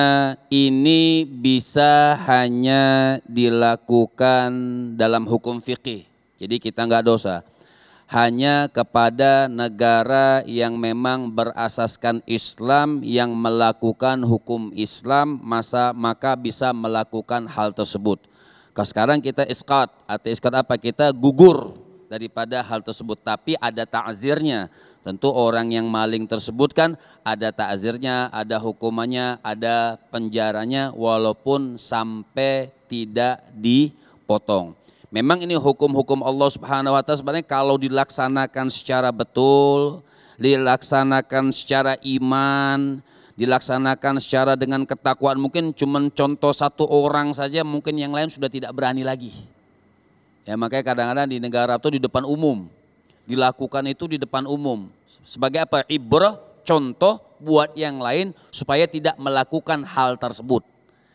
ini bisa hanya dilakukan dalam hukum fikih. Jadi kita nggak dosa. Hanya kepada negara yang memang berasaskan Islam, yang melakukan hukum Islam, maka bisa melakukan hal tersebut. Kalau sekarang kita isqat, atau isqat apa? Kita gugur daripada hal tersebut, tapi ada ta'zirnya. Tentu orang yang maling tersebut kan ada ta'zirnya, ada hukumannya, ada penjaranya, walaupun sampai tidak dipotong. Memang ini hukum-hukum Allah Subhanahu wa Ta'ala sebenarnya kalau dilaksanakan secara betul, dilaksanakan secara iman, dilaksanakan secara dengan ketakwaan, mungkin cuma contoh satu orang saja, mungkin yang lain sudah tidak berani lagi. Ya, makanya kadang-kadang di negara itu di depan umum, dilakukan itu di depan umum. Sebagai apa? Ibrah, contoh buat yang lain supaya tidak melakukan hal tersebut.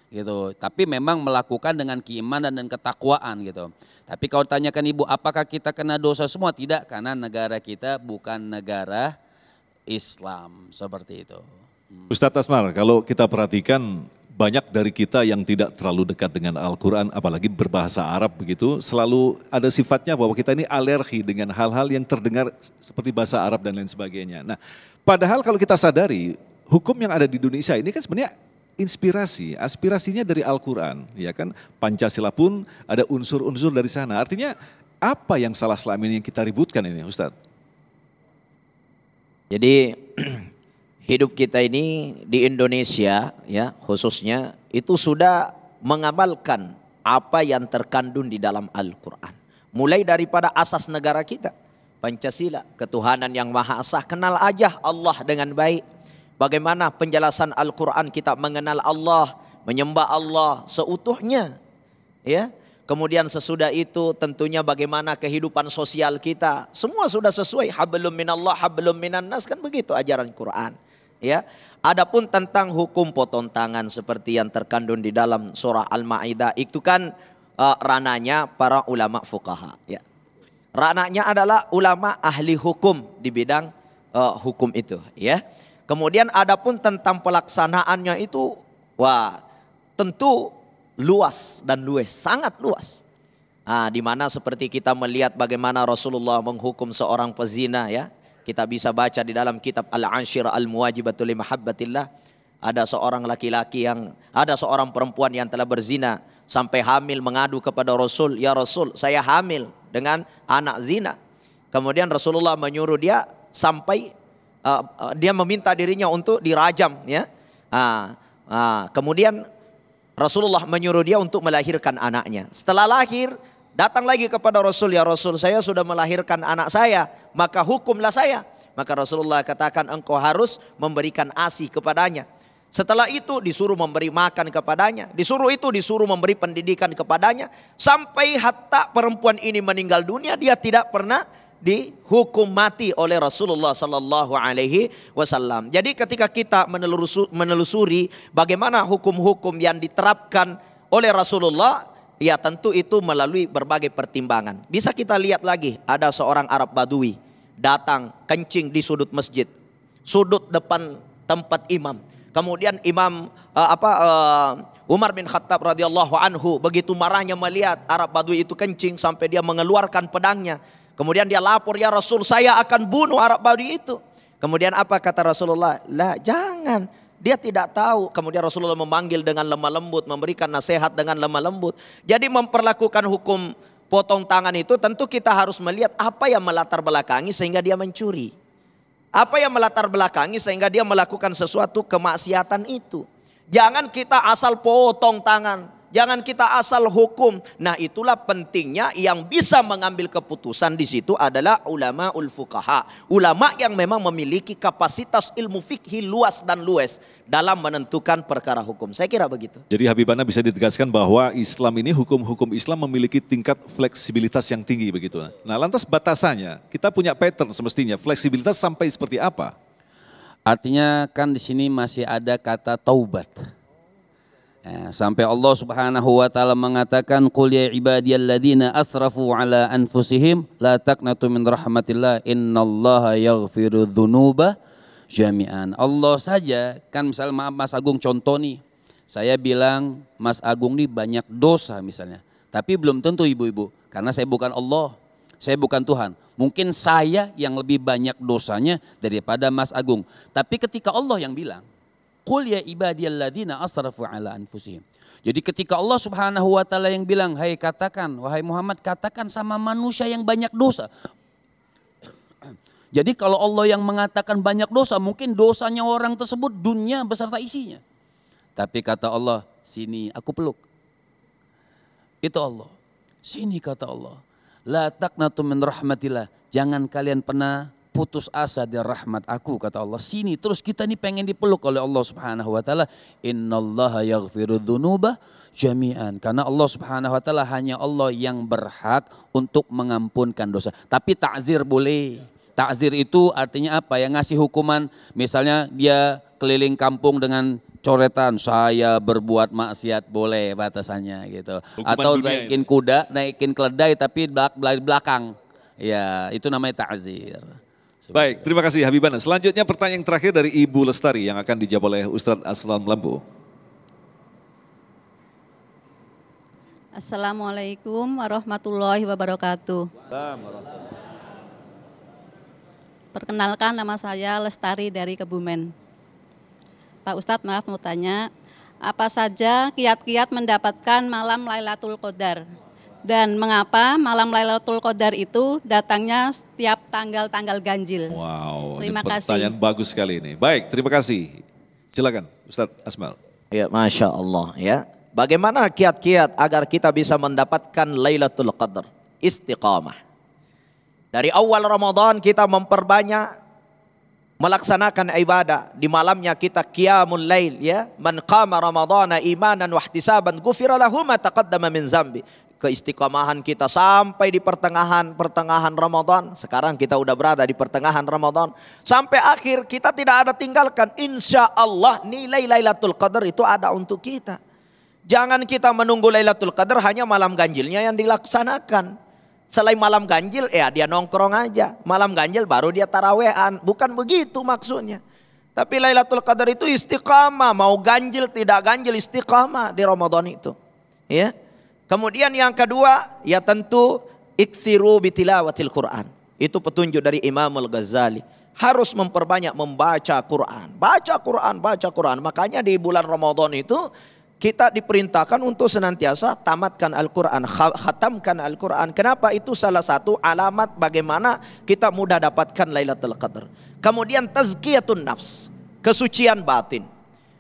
Gitu. Tapi memang melakukan dengan keimanan dan ketakwaan gitu. Tapi kalau tanyakan Ibu, apakah kita kena dosa semua? Tidak, karena negara kita bukan negara Islam seperti itu. Ustadz Asmar, kalau kita perhatikan banyak dari kita yang tidak terlalu dekat dengan Al-Quran, apalagi berbahasa Arab begitu, selalu ada sifatnya bahwa kita ini alergi dengan hal-hal yang terdengar seperti bahasa Arab dan lain sebagainya. Nah, padahal kalau kita sadari, hukum yang ada di Indonesia ini kan sebenarnya inspirasi, aspirasinya dari Al-Quran, ya kan? Pancasila pun ada unsur-unsur dari sana. Artinya apa yang salah selama ini yang kita ributkan ini, Ustadz? Jadi hidup kita ini di Indonesia ya khususnya itu sudah mengamalkan apa yang terkandung di dalam Al-Quran. Mulai daripada asas negara kita, Pancasila, ketuhanan yang Maha Esa, kenal aja Allah dengan baik. Bagaimana penjelasan Al-Quran kita mengenal Allah, menyembah Allah seutuhnya. Ya. Kemudian sesudah itu tentunya bagaimana kehidupan sosial kita. Semua sudah sesuai. Hablum minallah, hablum minannas, kan begitu ajaran Quran. Ya. Adapun tentang hukum potong tangan seperti yang terkandung di dalam surah Al-Maidah, itu kan rananya para ulama fuqaha. Ya. Rananya adalah ulama ahli hukum di bidang hukum itu. Ya. Kemudian adapun tentang pelaksanaannya itu, wah tentu luas dan luas, sangat luas. Nah, di mana seperti kita melihat bagaimana Rasulullah menghukum seorang pezina ya. Kita bisa baca di dalam kitab Al-Anshir Al-Muwajibatu li Mahabbatillah. Ada seorang laki-laki ada seorang perempuan yang telah berzina sampai hamil mengadu kepada Rasul, "Ya Rasul, saya hamil dengan anak zina." Kemudian Rasulullah menyuruh dia sampai dia meminta dirinya untuk dirajam ya. Kemudian Rasulullah menyuruh dia untuk melahirkan anaknya. Setelah lahir datang lagi kepada Rasul, "Ya Rasul, saya sudah melahirkan anak saya, maka hukumlah saya." Maka Rasulullah katakan, "Engkau harus memberikan ASI kepadanya." Setelah itu disuruh memberi makan kepadanya, disuruh memberi pendidikan kepadanya, sampai hatta perempuan ini meninggal dunia, dia tidak pernah dihukum mati oleh Rasulullah Sallallahu Alaihi Wasallam. Jadi ketika kita menelusuri bagaimana hukum-hukum yang diterapkan oleh Rasulullah, ya tentu itu melalui berbagai pertimbangan. Bisa kita lihat lagi, ada seorang Arab Badui datang kencing di sudut masjid, sudut depan tempat imam. Kemudian Umar bin Khattab radhiyallahu anhu begitu marahnya melihat Arab Badui itu kencing sampai dia mengeluarkan pedangnya. Kemudian dia lapor, "Ya Rasul, saya akan bunuh Arab Badui itu." Kemudian apa kata Rasulullah? "Lah, jangan. Dia tidak tahu." Kemudian Rasulullah memanggil dengan lemah lembut, memberikan nasihat dengan lemah lembut. Jadi memperlakukan hukum potong tangan itu tentu kita harus melihat apa yang melatar belakangi sehingga dia mencuri. Apa yang melatar belakangi sehingga dia melakukan sesuatu kemaksiatan itu. Jangan kita asal potong tangan. Jangan kita asal hukum. Nah, itulah pentingnya yang bisa mengambil keputusan di situ adalah ulamaul fuqaha. Ulama yang memang memiliki kapasitas ilmu fikih luas dan luas dalam menentukan perkara hukum. Saya kira begitu. Jadi Habibana bisa ditegaskan bahwa Islam ini, hukum-hukum Islam memiliki tingkat fleksibilitas yang tinggi begitu. Nah, lantas batasannya, kita punya pattern semestinya, fleksibilitas sampai seperti apa? Artinya kan di sini masih ada kata taubat. Sampai Allah Subhanahu wa taala mengatakan qul ya ibadiyalladzina asrafu ala anfusihim la taqnatu min rahmatillah innallaha yaghfiru dzunuba jami'an. Allah saja kan misalnya, maaf Mas Agung contoh nih. Saya bilang Mas Agung nih banyak dosa misalnya. Tapi belum tentu ibu-ibu, karena saya bukan Allah. Saya bukan Tuhan. Mungkin saya yang lebih banyak dosanya daripada Mas Agung. Tapi ketika Allah yang bilang qul ya ibadiyalladzina asrafu ala anfusihim. Jadi ketika Allah Subhanahu wa taala yang bilang, "Hai katakan, wahai Muhammad, katakan sama manusia yang banyak dosa." Jadi kalau Allah yang mengatakan banyak dosa, mungkin dosanya orang tersebut dunia beserta isinya. Tapi kata Allah, "Sini aku peluk." Itu Allah. Sini kata Allah. La taqnatu min rahmatillah. Jangan kalian pernah putus asa dari rahmat aku, kata Allah. Sini terus kita nih pengen dipeluk oleh Allah Subhanahu wa taala. Innallaha yaghfiru dzunuba jami'an. Karena Allah Subhanahu wa taala hanya Allah yang berhak untuk mengampunkan dosa. Tapi takzir boleh. Takzir itu artinya apa? Yang ngasih hukuman, misalnya dia keliling kampung dengan coretan, saya berbuat maksiat, boleh batasannya gitu. Hukuman atau itu. naikin kuda, naikin keledai tapi belakang. Ya, itu namanya takzir. Baik, terima kasih Habibana. Selanjutnya pertanyaan terakhir dari Ibu Lestari yang akan dijawab oleh Ustadz Aslam Lampu. Assalamualaikum warahmatullahi wabarakatuh. Perkenalkan, nama saya Lestari dari Kebumen. Pak Ustadz, maaf mau tanya, apa saja kiat-kiat mendapatkan malam Lailatul Qadar? Dan mengapa malam Lailatul Qadar itu datangnya setiap tanggal-tanggal ganjil? Wow, Terima ini pertanyaan kasih. bagus sekali ini. Baik, terima kasih. Silakan Ustadz Asmal. Ya, Masya Allah ya. Bagaimana kiat-kiat agar kita bisa mendapatkan Lailatul Qadar? Istiqamah. Dari awal Ramadan kita memperbanyak melaksanakan ibadah. Di malamnya kita qiyamul lail ya. Man qama ramadhana imanan wa ihtisaban ghufira lahu ma taqaddama min zambi. Keistiqomahan kita sampai di pertengahan Ramadan. Sekarang kita udah berada di pertengahan Ramadan. Sampai akhir kita tidak ada tinggalkan. Insya Allah nilai Lailatul Qadar itu ada untuk kita. Jangan kita menunggu Lailatul Qadar hanya malam ganjilnya yang dilaksanakan. Selain malam ganjil ya dia nongkrong aja. Malam ganjil baru dia tarawehan. Bukan begitu maksudnya. Tapi Lailatul Qadar itu istiqamah. Mau ganjil tidak ganjil istiqamah di Ramadan itu. Ya. Kemudian yang kedua, ya tentu ikthiru bitilawatil Quran. Itu petunjuk dari Imam Al-Ghazali. Harus memperbanyak membaca Quran. Baca Quran. Makanya di bulan Ramadan itu kita diperintahkan untuk senantiasa tamatkan Al-Quran, khatamkan Al-Quran. Kenapa? Itu salah satu alamat bagaimana kita mudah dapatkan Lailatul Qadar. Kemudian tazkiyatun nafs, kesucian batin.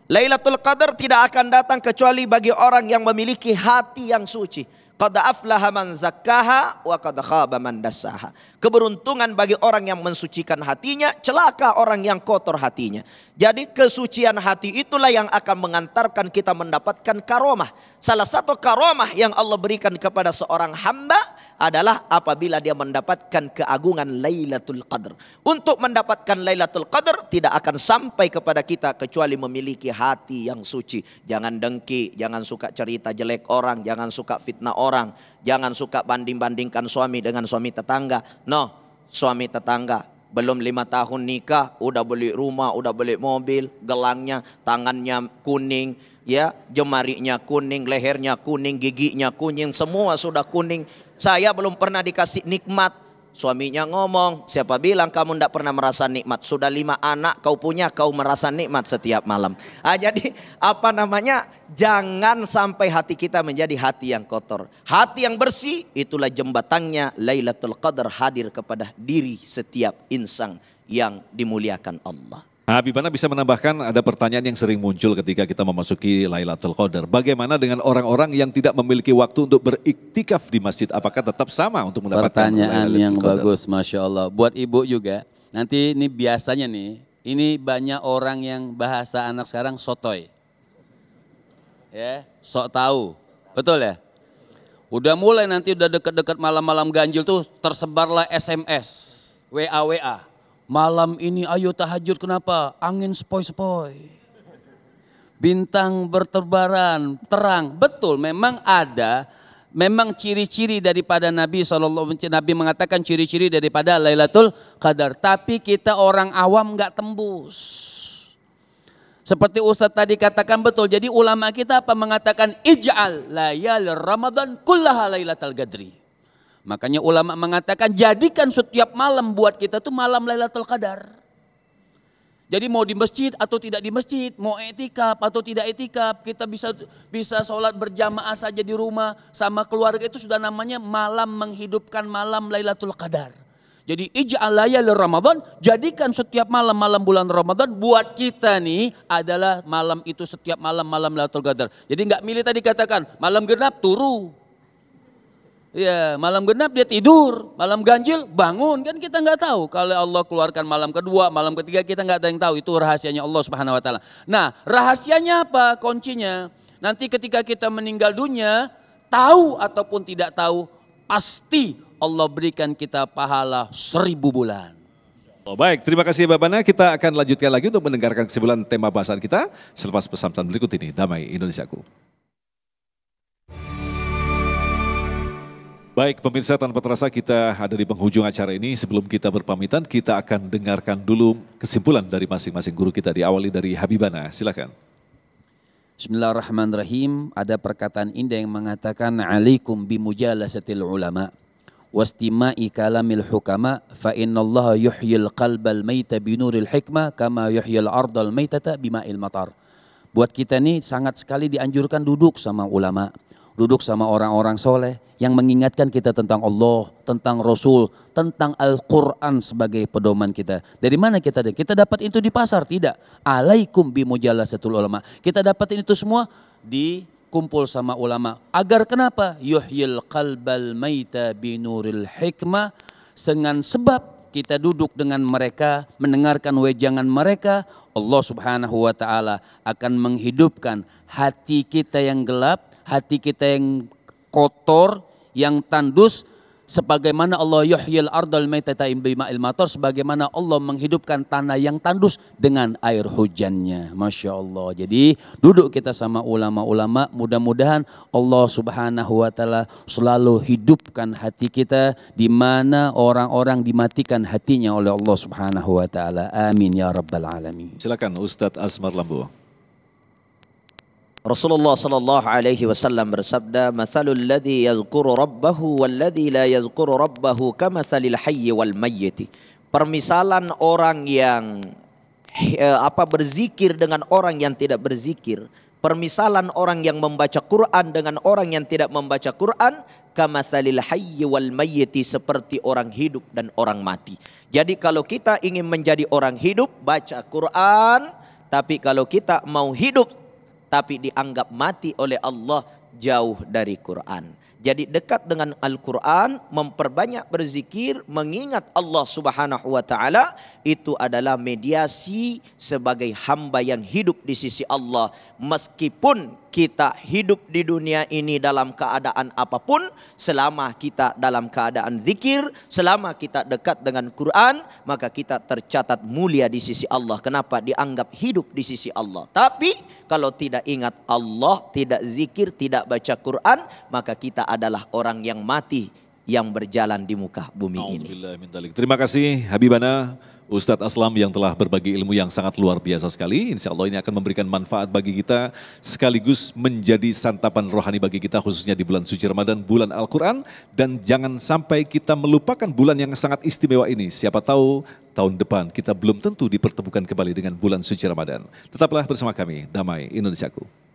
Lailatul Qadar tidak akan datang kecuali bagi orang yang memiliki hati yang suci. Qad aflaha man zakkaha wa qad khaba man dassaha. Keberuntungan bagi orang yang mensucikan hatinya, celaka orang yang kotor hatinya. Jadi kesucian hati itulah yang akan mengantarkan kita mendapatkan karomah. Salah satu karomah yang Allah berikan kepada seorang hamba adalah apabila dia mendapatkan keagungan Lailatul Qadar. Untuk mendapatkan Lailatul Qadar tidak akan sampai kepada kita kecuali memiliki hati yang suci. Jangan dengki, jangan suka cerita jelek orang, jangan suka fitnah orang, jangan suka banding-bandingkan suami dengan suami tetangga. No, suami tetangga belum 5 tahun nikah, udah beli rumah, udah beli mobil, gelangnya, tangannya kuning, ya, jemarinya kuning, lehernya kuning, giginya kuning, semua sudah kuning. Saya belum pernah dikasih nikmat. Suaminya ngomong, siapa bilang kamu tidak pernah merasa nikmat? Sudah 5 anak kau punya, kau merasa nikmat setiap malam. Jadi jangan sampai hati kita menjadi hati yang kotor. Hati yang bersih, itulah jembatannya Lailatul Qadar hadir kepada diri setiap insan yang dimuliakan Allah. Habibana bisa menambahkan ada pertanyaan yang sering muncul ketika kita memasuki Lailatul Qadar. Bagaimana dengan orang-orang yang tidak memiliki waktu untuk beriktikaf di masjid? Apakah tetap sama untuk mendapatkan Pertanyaan Lailatul yang Qadar? bagus, Masya Allah. Buat ibu juga, nanti ini biasanya nih, ini banyak orang yang bahasa anak sekarang sotoy. Ya, sok tahu. Betul ya? Udah mulai nanti udah deket-deket malam-malam ganjil tuh tersebarlah SMS, WA. Malam ini ayo tahajud, kenapa? Angin sepoi-sepoi. Bintang berterbaran, terang. Betul, memang ada, memang ciri-ciri daripada Nabi SAW, Nabi mengatakan ciri-ciri daripada Lailatul Qadar. Tapi kita orang awam nggak tembus. Seperti Ustadz tadi katakan betul, jadi ulama kita apa mengatakan ij'al layal Ramadan kullaha Lailatul Qadri. Makanya ulama mengatakan jadikan setiap malam buat kita tuh malam Lailatul Qadar. Jadi mau di masjid atau tidak di masjid, mau etikaf atau tidak etikaf, kita bisa sholat berjamaah saja di rumah sama keluarga, itu sudah namanya malam menghidupkan malam Lailatul Qadar. Jadi ij'al layal Ramadan, jadikan setiap malam bulan Ramadan buat kita nih adalah malam itu, setiap malam Lailatul Qadar. Jadi nggak milih tadi katakan malam genap turu. Ya, malam genap dia tidur, malam ganjil bangun, kan kita nggak tahu. Kalau Allah keluarkan malam kedua, malam ketiga, kita nggak ada yang tahu. Itu rahasianya Allah Subhanahu Wa Taala. Nah, rahasianya apa? Kuncinya nanti ketika kita meninggal dunia, tahu ataupun tidak tahu, pasti Allah berikan kita pahala 1000 bulan. Oh, baik, terima kasih Babana. Kita akan lanjutkan lagi untuk mendengarkan kesimpulan tema bahasan kita selepas pesan berikut ini. Damai Indonesiaku. Baik pemirsa, tanpa terasa kita ada di penghujung acara ini. Sebelum kita berpamitan, kita akan dengarkan dulu kesimpulan dari masing-masing guru kita, diawali dari Habibana. Silakan. Bismillahirrahmanirrahim. Ada perkataan indah yang mengatakan alaikum bimujalasatil ulama wastima'i kalamil hukama fa innallaha yuhyil qalbal maita binuril hikmah kama yuhyil ardal maitata bima'il matar. Buat kita nih sangat sekali dianjurkan duduk sama ulama, duduk sama orang-orang soleh yang mengingatkan kita tentang Allah, tentang Rasul, tentang Al-Quran sebagai pedoman kita. Dari mana kita dapat? Kita dapat itu di pasar? Tidak. Alaikum bimujalasatul ulama. Kita dapat itu semua di kumpul sama ulama. Agar kenapa? Yuhyil qalbal maita binuril hikmah. Dengan sebab kita duduk dengan mereka, mendengarkan wejangan mereka, Allah Subhanahu wa Ta'ala akan menghidupkan hati kita yang gelap, hati kita yang kotor, yang tandus, sebagaimana Allah yuhyil ardal maitata bima'il matar, sebagaimana Allah menghidupkan tanah yang tandus dengan air hujannya. Masya Allah. Jadi duduk kita sama ulama-ulama, mudah-mudahan Allah Subhanahu wa Ta'ala selalu hidupkan hati kita di mana orang-orang dimatikan hatinya oleh Allah Subhanahu wa Ta'ala. Amin ya rabbal alamin. Silakan Ustadz Asmar Lambu. Rasulullah sallallahu alaihi wasallam bersabda, "Matsalul ladzi yazkuru rabbahu wal ladzi la yazkuru rabbahu kamatsalil hayyi wal mayyiti." Permisalan orang yang berzikir dengan orang yang tidak berzikir, permisalan orang yang membaca Quran dengan orang yang tidak membaca Quran, kamatsalil hayyi wal mayyiti, seperti orang hidup dan orang mati. Jadi kalau kita ingin menjadi orang hidup, baca Quran, tapi kalau kita mau hidup tapi dianggap mati oleh Allah, jauh dari Quran. Jadi dekat dengan Al-Quran, memperbanyak berzikir, mengingat Allah Subhanahu wa Ta'ala, itu adalah mediasi sebagai hamba yang hidup di sisi Allah. Meskipun kita hidup di dunia ini dalam keadaan apapun, selama kita dalam keadaan zikir, selama kita dekat dengan Quran, maka kita tercatat mulia di sisi Allah. Kenapa? Dianggap hidup di sisi Allah. Tapi kalau tidak ingat Allah, tidak zikir, tidak baca Quran, maka kita adalah orang yang mati yang berjalan di muka bumi ini. Terima kasih Habibana, Ustadz Aslam yang telah berbagi ilmu yang sangat luar biasa sekali. Insya Allah ini akan memberikan manfaat bagi kita, sekaligus menjadi santapan rohani bagi kita, khususnya di bulan suci Ramadan, bulan Al-Quran. Dan jangan sampai kita melupakan bulan yang sangat istimewa ini. Siapa tahu tahun depan kita belum tentu dipertemukan kembali dengan bulan suci Ramadan. Tetaplah bersama kami, Damai Indonesiaku.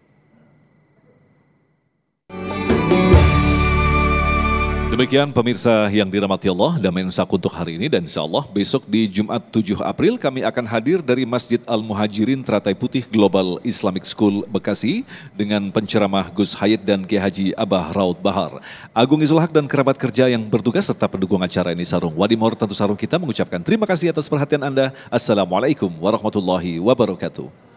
Demikian pemirsa yang dirahmati Allah, Damai Nusaku untuk hari ini, dan insya Allah besok di Jumat 7 April kami akan hadir dari Masjid Al-Muhajirin Teratai Putih Global Islamic School Bekasi dengan penceramah Gus Hayat dan Kiai Haji Abah Raud Bahar. Agung Izul Haq dan kerabat kerja yang bertugas serta pendukung acara ini Sarung Wadimor tentu Sarung kita mengucapkan terima kasih atas perhatian Anda. Assalamualaikum warahmatullahi wabarakatuh.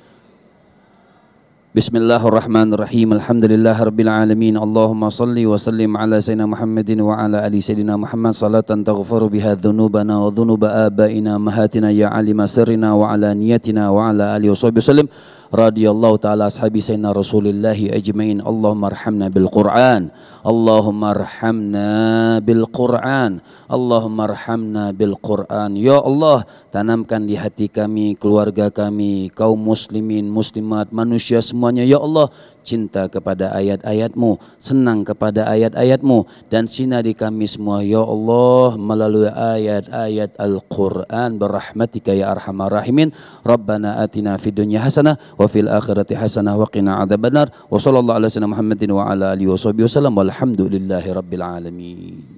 Bismillahirrahmanirrahim. Alhamdulillahirabbil alamin. Allahumma salli wa sallim ala sayyidina Muhammadin wa ala ali sayyidina Muhammad salatan taghfiru biha dhunubana wa dhunuba abaina mahatina ya alima sirrina wa ala niyatina wa ala alihi wasallam. Radiyallahu ta'ala ashabi sayyidina Rasulillahi ajmain. Allahumma arhamna bil Qur'an. Allahumma arhamna bil Qur'an. Allahumma arhamna bil Qur'an. Ya Allah, tanamkan di hati kami, keluarga kami, kaum muslimin, muslimat, manusia semuanya. Ya Allah, cinta kepada ayat-ayat-Mu, senang kepada ayat-ayat-Mu, dan sinari kami semua ya Allah melalui ayat-ayat Al-Quran berahmatika ya arhamar rahimin. Rabbana atina fid dunya hasanah wa fil akhirati hasanah wa qina adzabannar. Wa sallallahu ala sayyidina Muhammadin wa ala alihi wasallam walhamdulillahi rabbil alamin.